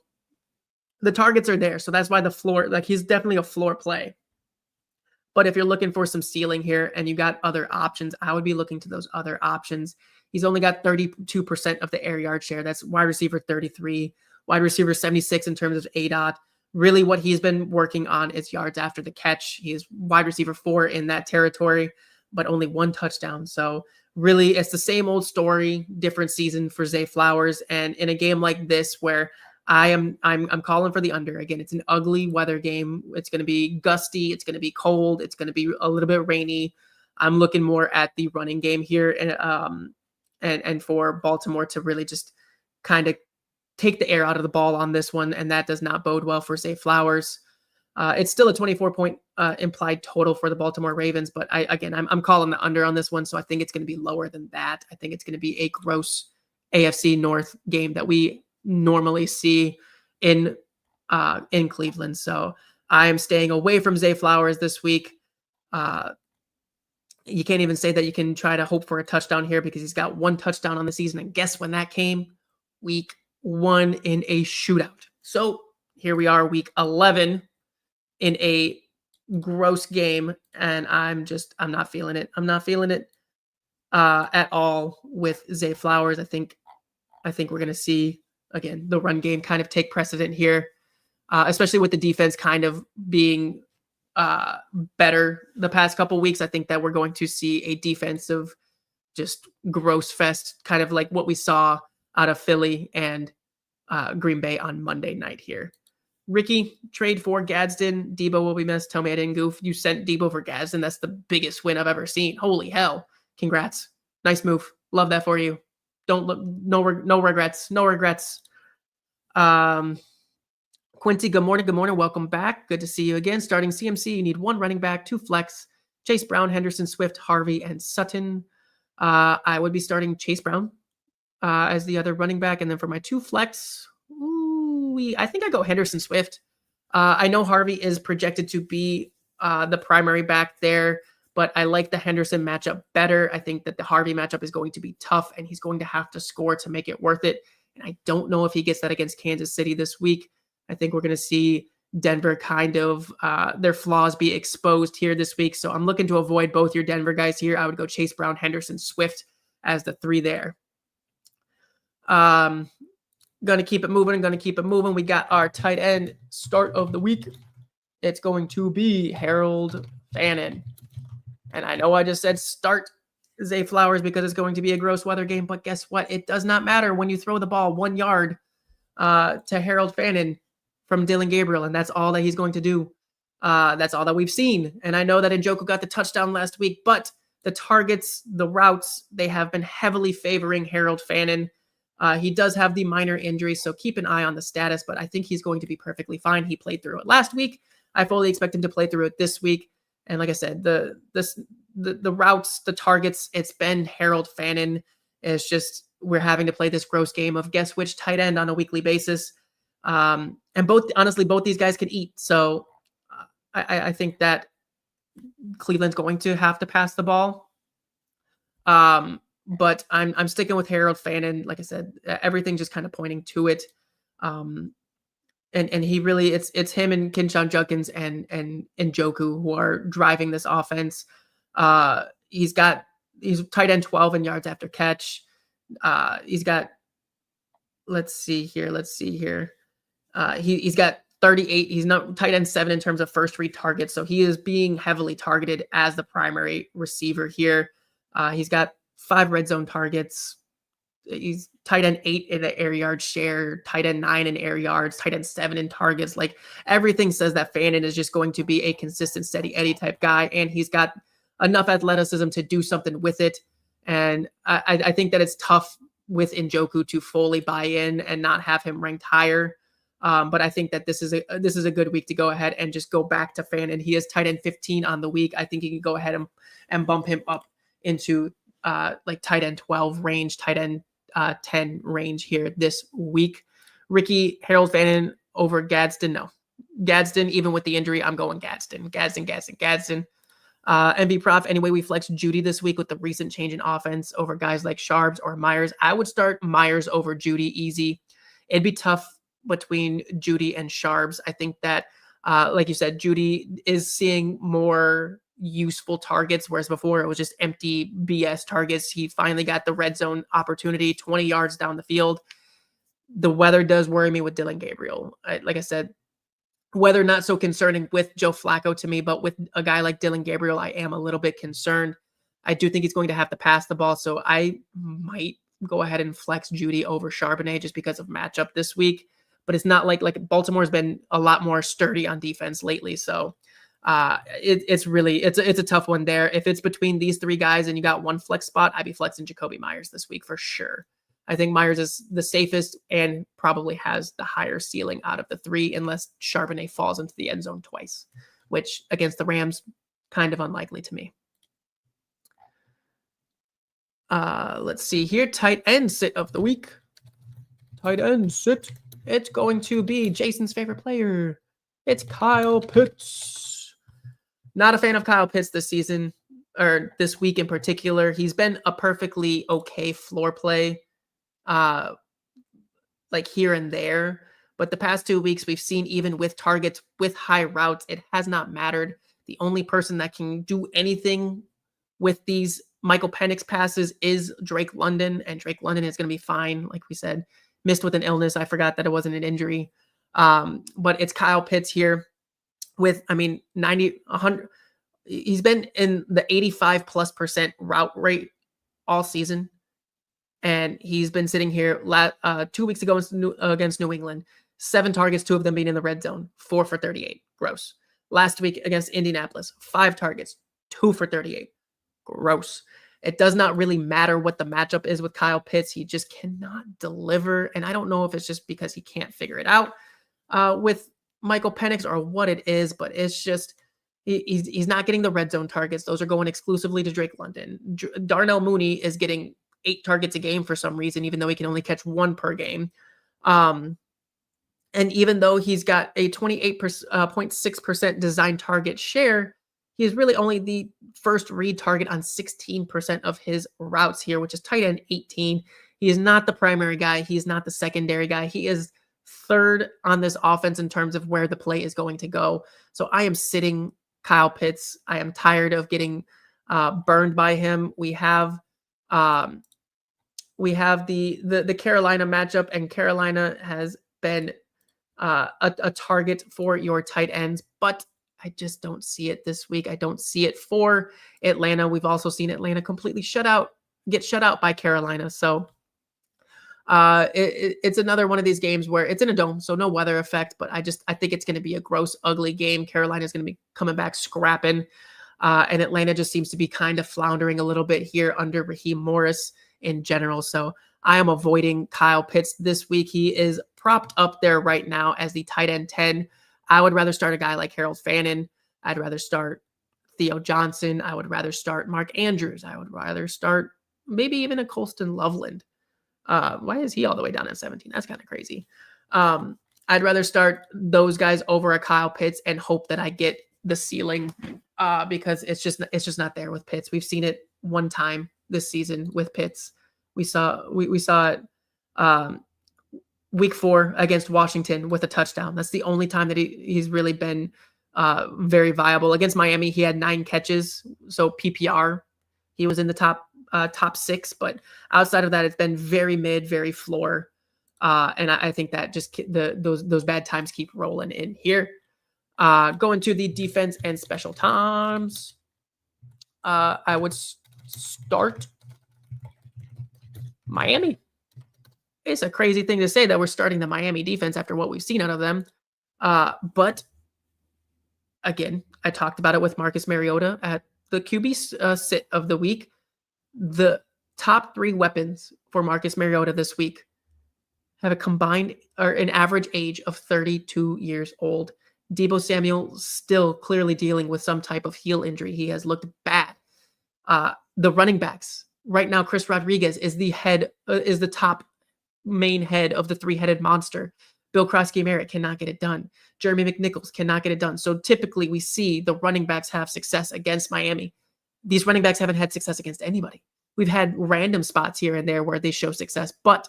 Speaker 1: The targets are there, so that's why the floor, like, he's definitely a floor play. But if you're looking for some ceiling here and you got other options, I would be looking to those other options. He's only got 32% of the air yard share. That's wide receiver 33, wide receiver 76 in terms of ADOT. Really what he's been working on is yards after the catch. He is wide receiver 4 in that territory, but only 1 touchdown. So really it's the same old story, different season for Zay Flowers. And in a game like this where I'm calling for the under. Again, it's an ugly weather game. It's going to be gusty. It's going to be cold. It's going to be a little bit rainy. I'm looking more at the running game here, and for Baltimore to really just kind of take the air out of the ball on this one, and that does not bode well for Zay Flowers. It's still a 24-point implied total for the Baltimore Ravens, but I'm calling the under on this one, so I think it's going to be lower than that. I think it's going to be a gross AFC North game that we normally see in Cleveland. So I am staying away from Zay Flowers this week. You can't even say that you can try to hope for a touchdown here because he's got 1 touchdown on the season. And guess when that came? Week 1 in a shootout. So here we are, week 11 in a gross game. And I'm not feeling it. I'm not feeling it at all with Zay Flowers. I think we're going to see, again, the run game kind of take precedent here, especially with the defense kind of being better the past couple weeks. I think that we're going to see a defensive just gross fest, kind of like what we saw out of Philly and Green Bay on Monday night here. Ricky, trade for Gadsden. Debo will be missed. Tell me I didn't goof. You sent Debo for Gadsden. That's the biggest win I've ever seen. Holy hell. Congrats. Nice move. Love that for you. Don't look, no regrets. No regrets. Quincy, good morning. Good morning. Welcome back. Good to see you again. Starting CMC, you need 1 running back, 2 flex, Chase Brown, Henderson, Swift, Harvey, and Sutton. I would be starting Chase Brown as the other running back. And then for my 2 flex, I think I go Henderson, Swift. I know Harvey is projected to be the primary back there, but I like the Henderson matchup better. I think that the Harvey matchup is going to be tough, and he's going to have to score to make it worth it. And I don't know if he gets that against Kansas City this week. I think we're going to see Denver kind of their flaws be exposed here this week. So I'm looking to avoid both your Denver guys here. I would go Chase Brown, Henderson, Swift as the 3 there. Going to keep it moving. We got our tight end start of the week. It's going to be Harold Fannin. And I know I just said start Zay Flowers because it's going to be a gross weather game, but guess what? It does not matter when you throw the ball 1 yard to Harold Fannin from Dylan Gabriel, and that's all that he's going to do. That's all that we've seen. And I know that Njoku got the touchdown last week, but the targets, the routes, they have been heavily favoring Harold Fannin. He does have the minor injury, so keep an eye on the status, but I think he's going to be perfectly fine. He played through it last week. I fully expect him to play through it this week. And like I said, the routes, the targets, it's been Harold Fannin. It's just we're having to play this gross game of guess which tight end on a weekly basis. And both these guys can eat. So I think that Cleveland's going to have to pass the ball. But I'm sticking with Harold Fannin. Like I said, everything's just kind of pointing to it. And he really, it's him and Kinshawn Judkins and Njoku who are driving this offense. He's tight end 12 in yards after catch. He's got, let's see here. He's got 38. He's not tight end 7 in terms of first read targets. So he is being heavily targeted as the primary receiver here. He's got 5 red zone targets. He's tight end 8 in the air yard share, tight end 9 in air yards, tight end 7 in targets. Like, everything says that Fannin is just going to be a consistent, steady Eddie type guy. And he's got enough athleticism to do something with it. And I think that it's tough with Njoku to fully buy in and not have him ranked higher. But I think that this is a good week to go ahead and just go back to Fannin. He is tight end 15 on the week. I think you can go ahead and bump him up into like tight end 12 range, tight end 10 range here this week. Ricky, Harold Fannin over Gadsden? No. Gadsden, even with the injury, I'm going Gadsden. MV Prof, anyway, we flex Judy this week with the recent change in offense over guys like Sharps or Myers. I would start Myers over Judy easy. It'd be tough between Judy and Sharps. I think that, like you said, Judy is seeing more useful targets, whereas before it was just empty BS targets. He finally got the red zone opportunity 20 yards down the field. The weather does worry me with Dylan Gabriel. Like I said, weather not so concerning with Joe Flacco to me, but with a guy like Dylan Gabriel, I am a little bit concerned. I do think he's going to have to pass the ball, so I might go ahead and flex Judy over Charbonnet just because of matchup this week. But it's not like Baltimore's been a lot more sturdy on defense lately, so it's a tough one there. If it's between these 3 guys and you got one flex spot, I'd be flexing Jacoby Myers this week for sure. I think Myers is the safest and probably has the higher ceiling out of the 3, unless Charbonnet falls into the end zone twice, which against the Rams, kind of unlikely to me. Let's see here. Tight end sit of the week. Tight end sit. It's going to be Jason's favorite player. It's Kyle Pitts. Not a fan of Kyle Pitts this season, or this week in particular. He's been a perfectly okay floor play, like here and there. But the past 2 weeks, we've seen even with targets, with high routes, it has not mattered. The only person that can do anything with these Michael Penix passes is Drake London, and Drake London is going to be fine. Like we said, missed with an illness. I forgot that it wasn't an injury. But it's Kyle Pitts here with, 90, 100. He's been in the 85+% route rate all season. And he's been sitting here 2 weeks ago against New England, 7 targets, 2 of them being in the red zone, 4 for 38. Gross. Last week against Indianapolis, 5 targets, 2 for 38. Gross. It does not really matter what the matchup is with Kyle Pitts. He just cannot deliver. And I don't know if it's just because he can't figure it out with Michael Penix or what it is, but it's just he's not getting the red zone targets. Those are going exclusively to Drake London. Darnell Mooney is getting 8 targets a game for some reason, even though he can only catch 1 per game. And even though he's got a 28.6% design target share, he is really only the first read target on 16% of his routes here, which is tight end 18. He is not the primary guy. He is not the secondary guy. He is third on this offense in terms of where the play is going to go. So I am sitting Kyle Pitts. I am tired of getting burned by him. We have the Carolina matchup, and Carolina has been a target for your tight ends, but I just don't see it this week. I don't see it for Atlanta. We've also seen Atlanta completely get shut out by Carolina. So it's another one of these games where it's in a dome, so no weather effect, but I think it's going to be a gross, ugly game. Carolina is going to be coming back scrapping. And Atlanta just seems to be kind of floundering a little bit here under Raheem Morris in general. So I am avoiding Kyle Pitts this week. He is propped up there right now as the tight end 10. I would rather start a guy like Harold Fannin. I'd rather start Theo Johnson. I would rather start Mark Andrews. I would rather start maybe even a Colston Loveland. Why is he all the way down at 17? That's kind of crazy. I'd rather start those guys over a Kyle Pitts and hope that I get the ceiling because it's just not there with Pitts. We've seen it one time this season with Pitts. We saw it week 4 against Washington with a touchdown. That's the only time that he's really been very viable. Against Miami, he had 9 catches. So PPR, he was in the top 6. But outside of that, it's been very mid, very floor. And I think that just those bad times keep rolling in here. Going to the defense and special times. I would start Miami. It's a crazy thing to say that we're starting the Miami defense after what we've seen out of them. But again, I talked about it with Marcus Mariota at the QB sit of the week. The top 3 weapons for Marcus Mariota this week have a combined or an average age of 32 years old. Deebo Samuel still clearly dealing with some type of heel injury. He has looked bad. The running backs right now, Chris Rodriguez is the top main head of the 3-headed monster. Bill Krosky-Merritt cannot get it done. Jeremy McNichols cannot get it done. So typically we see the running backs have success against Miami. These running backs haven't had success against anybody. We've had random spots here and there where they show success, but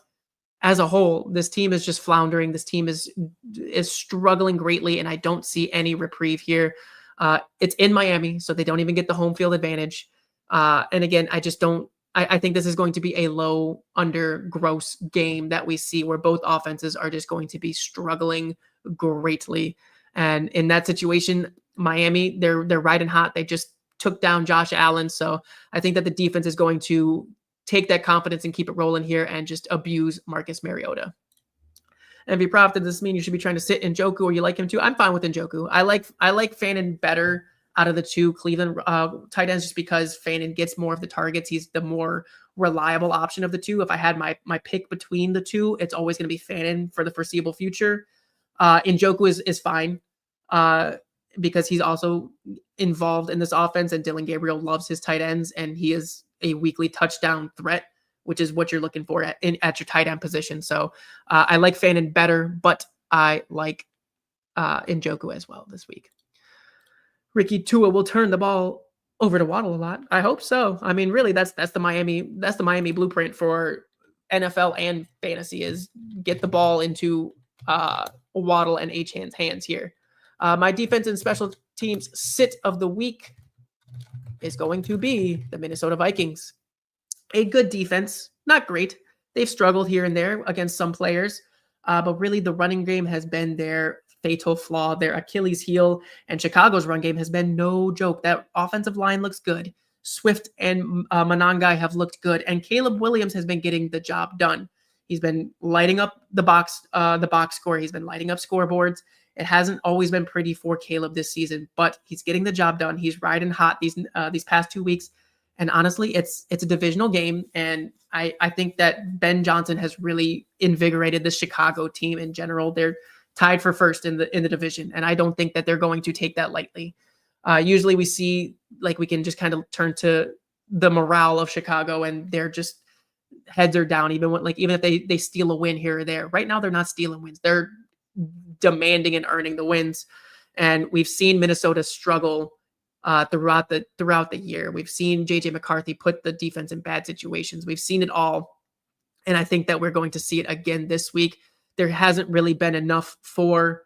Speaker 1: as a whole, this team is just floundering. This team is struggling greatly, and I don't see any reprieve here. It's in Miami, so they don't even get the home field advantage. And again, I think this is going to be a low under gross game that we see where both offenses are just going to be struggling greatly. And in that situation, Miami, they're riding hot. They just took down Josh Allen. So I think that the defense is going to take that confidence and keep it rolling here and just abuse Marcus Mariota. MV Prof, does this mean you should be trying to sit Njoku or you like him too? I'm fine with Njoku. I like Fannin better out of the 2 Cleveland tight ends just because Fannin gets more of the targets. He's the more reliable option of the 2. If I had my pick between the 2, it's always going to be Fannin for the foreseeable future. Njoku is fine because he's also involved in this offense, and Dylan Gabriel loves his tight ends, and he is a weekly touchdown threat, which is what you're looking for at your tight end position. So I like Fannin better, but I like Njoku as well this week. Ricky Tua will turn the ball over to Waddle a lot. I hope so. I mean, really, that's the Miami blueprint for NFL and fantasy is get the ball into Waddle and Achane's hands here. My defense and special teams sit of the week is going to be the Minnesota Vikings. A good defense, not great. They've struggled here and there against some players, but really the running game has been their fatal flaw, their Achilles heel, and Chicago's run game has been no joke. That offensive line looks good. Swift and Monangai have looked good, and Caleb Williams has been getting the job done. He's been lighting up the box score. He's been lighting up scoreboards. It hasn't always been pretty for Caleb this season, but he's getting the job done. He's riding hot these past 2 weeks. And honestly, it's a divisional game. And I think that Ben Johnson has really invigorated the Chicago team in general. They're tied for first in the division. And I don't think that they're going to take that lightly. Usually we see like we can just kind of turn to the morale of Chicago and they're just heads are down, even if they steal a win here or there. Right now, they're not stealing wins. They're demanding and earning the wins. And we've seen Minnesota struggle throughout the year. We've seen JJ McCarthy put the defense in bad situations. We've seen it all. And I think that we're going to see it again this week. There hasn't really been enough for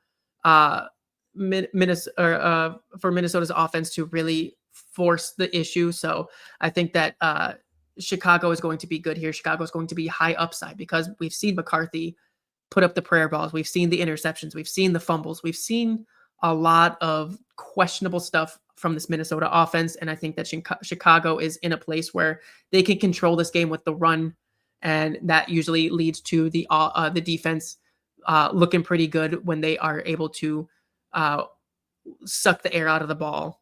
Speaker 1: Minnesota's offense to really force the issue. So I think that Chicago is going to be good here. Chicago is going to be high upside because we've seen McCarthy put up the prayer balls. We've seen the interceptions. We've seen the fumbles. We've seen a lot of questionable stuff from this Minnesota offense. And I think that Chicago is in a place where they can control this game with the run. And that usually leads to the defense looking pretty good when they are able to suck the air out of the ball.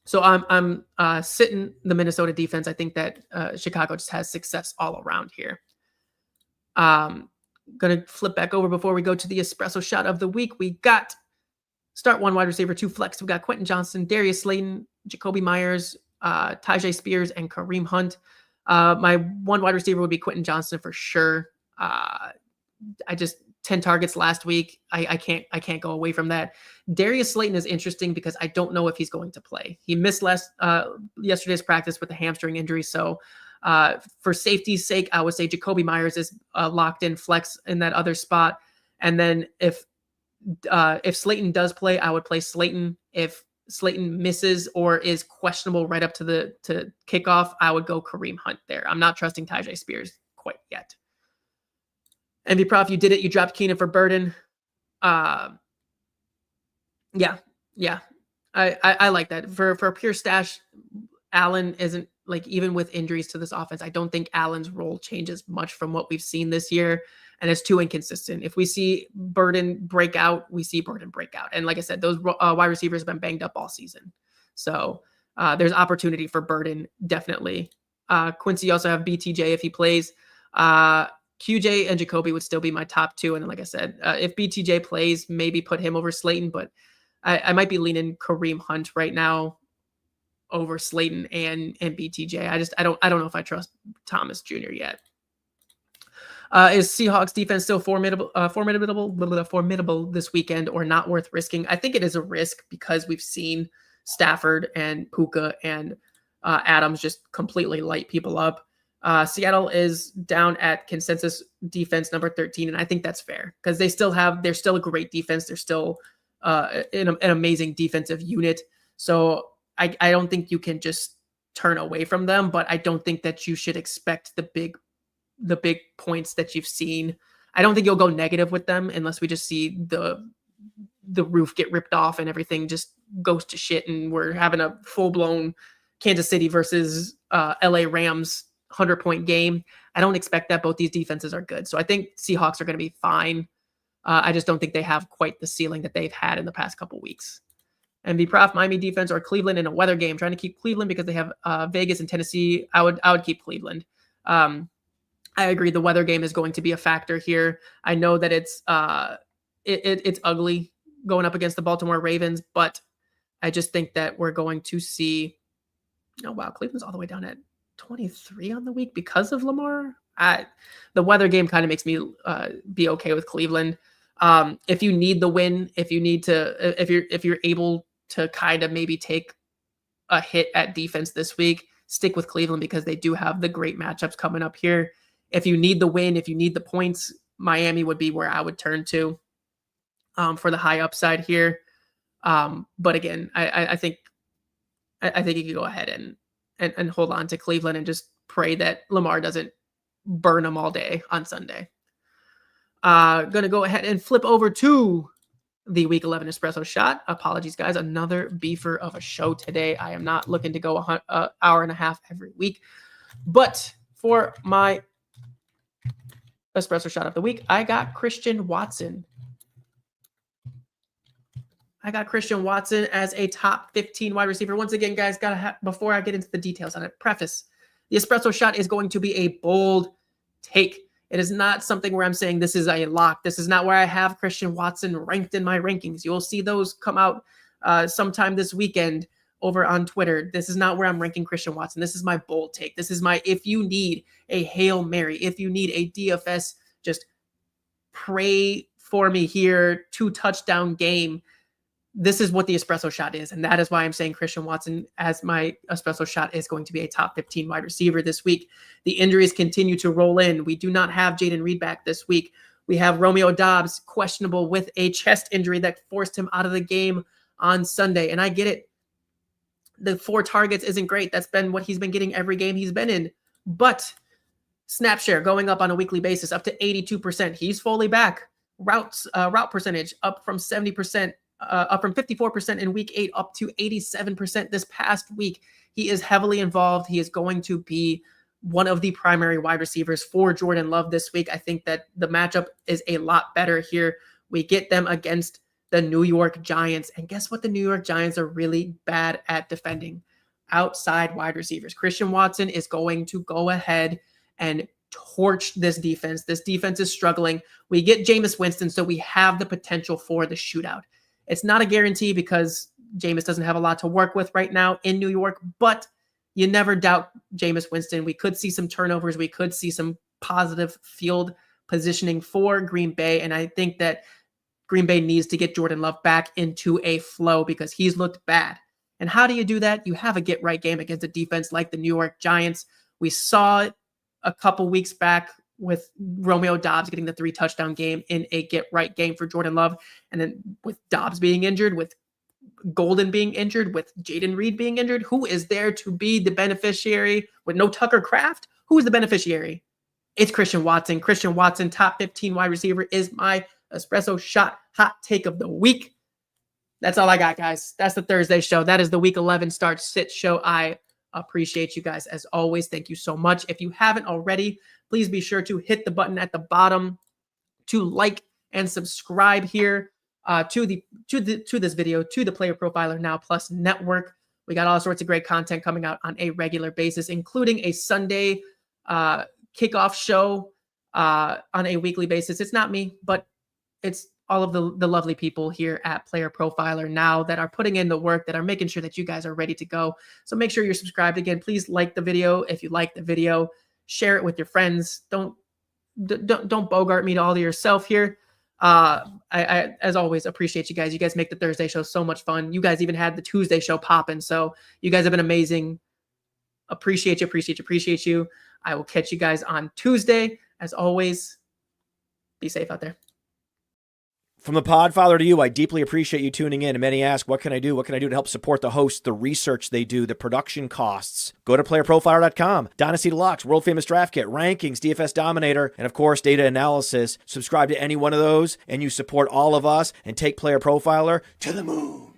Speaker 1: So I'm sitting the Minnesota defense. I think that Chicago just has success all around here. Going to flip back over before we go to the espresso shot of the week. We got start 1 wide receiver, 2 flex. We got Quentin Johnson, Darius Slayton, Jacoby Myers, Tajay Spears, and Kareem Hunt. My 1 wide receiver would be Quentin Johnson for sure. 10 targets last week. I can't go away from that. Darius Slayton is interesting because I don't know if he's going to play. He missed yesterday's practice with a hamstring injury. So For safety's sake, I would say Jacoby Myers is locked in flex in that other spot. And then if Slayton does play, I would play Slayton. If Slayton misses or is questionable right up to kickoff, I would go Kareem Hunt there. I'm not trusting Tyjae Spears quite yet. MV Prof, you did it. You dropped Keenan for Burden. Yeah. I like that. For a pure stash, Allen isn't, like, even with injuries to this offense, I don't think Allen's role changes much from what we've seen this year, and it's too inconsistent. If we see Burden break out, we see Burden break out. And like I said, those wide receivers have been banged up all season. So there's opportunity for Burden, definitely. Quincy, you also have BTJ if he plays. QJ and Jacoby would still be my top two. And then, like I said, if BTJ plays, maybe put him over Slayton, but I might be leaning Kareem Hunt right now over Slayton and BTJ. I don't know if I trust Thomas Jr. yet. Is Seahawks defense still formidable this weekend, or not worth risking? I think it is a risk because we've seen Stafford and Puka and Adams just completely light people up. Seattle is down at consensus defense number 13, and I think that's fair because they're still a great defense. They're still an amazing defensive unit. So I don't think you can just turn away from them, but I don't think that you should expect the big points that you've seen. I don't think you'll go negative with them unless we just see the roof get ripped off and everything just goes to shit and we're having a full-blown Kansas City versus LA Rams 100-point game. I don't expect that. Both these defenses are good. So I think Seahawks are going to be fine. I just don't think they have quite the ceiling that they've had in the past couple weeks. MV Prof, Miami defense or Cleveland in a weather game. Trying to keep Cleveland because they have Vegas and Tennessee. I would keep Cleveland. I agree. The weather game is going to be a factor here. I know that it's ugly going up against the Baltimore Ravens, but I just think that we're going to see. Oh wow, Cleveland's all the way down at 23 on the week because of Lamar. The weather game kind of makes me be okay with Cleveland. If you need the win, if you're able to kind of maybe take a hit at defense this week, stick with Cleveland because they do have the great matchups coming up here. If you need the win, if you need the points, Miami would be where I would turn to for the high upside here. But again, I think you can go ahead and hold on to Cleveland and just pray that Lamar doesn't burn them all day on Sunday. Going to go ahead and flip over to the Week 11 Espresso Shot. Apologies, guys. Another beefer of a show today. I am not looking to go an hour and a half every week. But for my Espresso Shot of the week, I got Christian Watson. As a top 15 wide receiver. Once again, guys, before I get into the details on it, preface, the Espresso Shot is going to be a bold take. It is not something where I'm saying this is a lock. This is not where I have Christian Watson ranked in my rankings. You will see those come out sometime this weekend over on Twitter. This is not where I'm ranking Christian Watson. This is my bold take. This is my, if you need a Hail Mary, if you need a DFS, just pray for me here, 2-touchdown game. This is what the Espresso Shot is, and that is why I'm saying Christian Watson as my Espresso Shot is going to be a top 15 wide receiver this week. The injuries continue to roll in. We do not have Jaden Reed back this week. We have Romeo Doubs questionable with a chest injury that forced him out of the game on Sunday, and I get it. The 4 targets isn't great. That's been what he's been getting every game he's been in, but snap share going up on a weekly basis up to 82%. He's fully back. Route percentage up from 70%. Up from 54% in week 8 up to 87% this past week. He is heavily involved. He is going to be one of the primary wide receivers for Jordan Love this week. I think that the matchup is a lot better here. We get them against the New York Giants. And guess what? The New York Giants are really bad at defending outside wide receivers. Christian Watson is going to go ahead and torch this defense. This defense is struggling. We get Jameis Winston, so we have the potential for the shootout. It's not a guarantee because Jameis doesn't have a lot to work with right now in New York, but you never doubt Jameis Winston. We could see some turnovers. We could see some positive field positioning for Green Bay, and I think that Green Bay needs to get Jordan Love back into a flow because he's looked bad. And how do you do that? You have a get-right game against a defense like the New York Giants. We saw it a couple weeks back with Romeo Doubs getting the 3 touchdown game in a get right game for Jordan Love. And then with Doubs being injured, with Golden being injured, with Jaden Reed being injured, who is there to be the beneficiary with no Tucker Kraft? Who is the beneficiary? It's Christian Watson. Christian Watson, top 15 wide receiver, is my Espresso Shot hot take of the week. That's all I got, guys. That's the Thursday show. That is the week 11 start sit show. I appreciate you guys as always. Thank you so much. If you haven't already, please be sure to hit the button at the bottom to like and subscribe here to this video, to the Player Profiler Now Plus network. We got all sorts of great content coming out on a regular basis, including a Sunday kickoff show on a weekly basis. It's not me, but it's all of the lovely people here at Player Profiler Now that are putting in the work, that are making sure that you guys are ready to go. So make sure you're subscribed. Again, please like the video. If you like the video, share it with your friends. Don't bogart me to all to yourself here. I as always appreciate you guys. You guys make the Thursday show so much fun. You guys even had the Tuesday show popping. So you guys have been amazing. Appreciate you. I will catch you guys on Tuesday. As always, be safe out there.
Speaker 2: From the Podfather to you, I deeply appreciate you tuning in. And many ask, what can I do? What can I do to help support the hosts, the research they do, the production costs? Go to playerprofiler.com, Dynasty Deluxe, World Famous Draft Kit, Rankings, DFS Dominator, and of course, data analysis. Subscribe to any one of those, and you support all of us and take Player Profiler to the moon.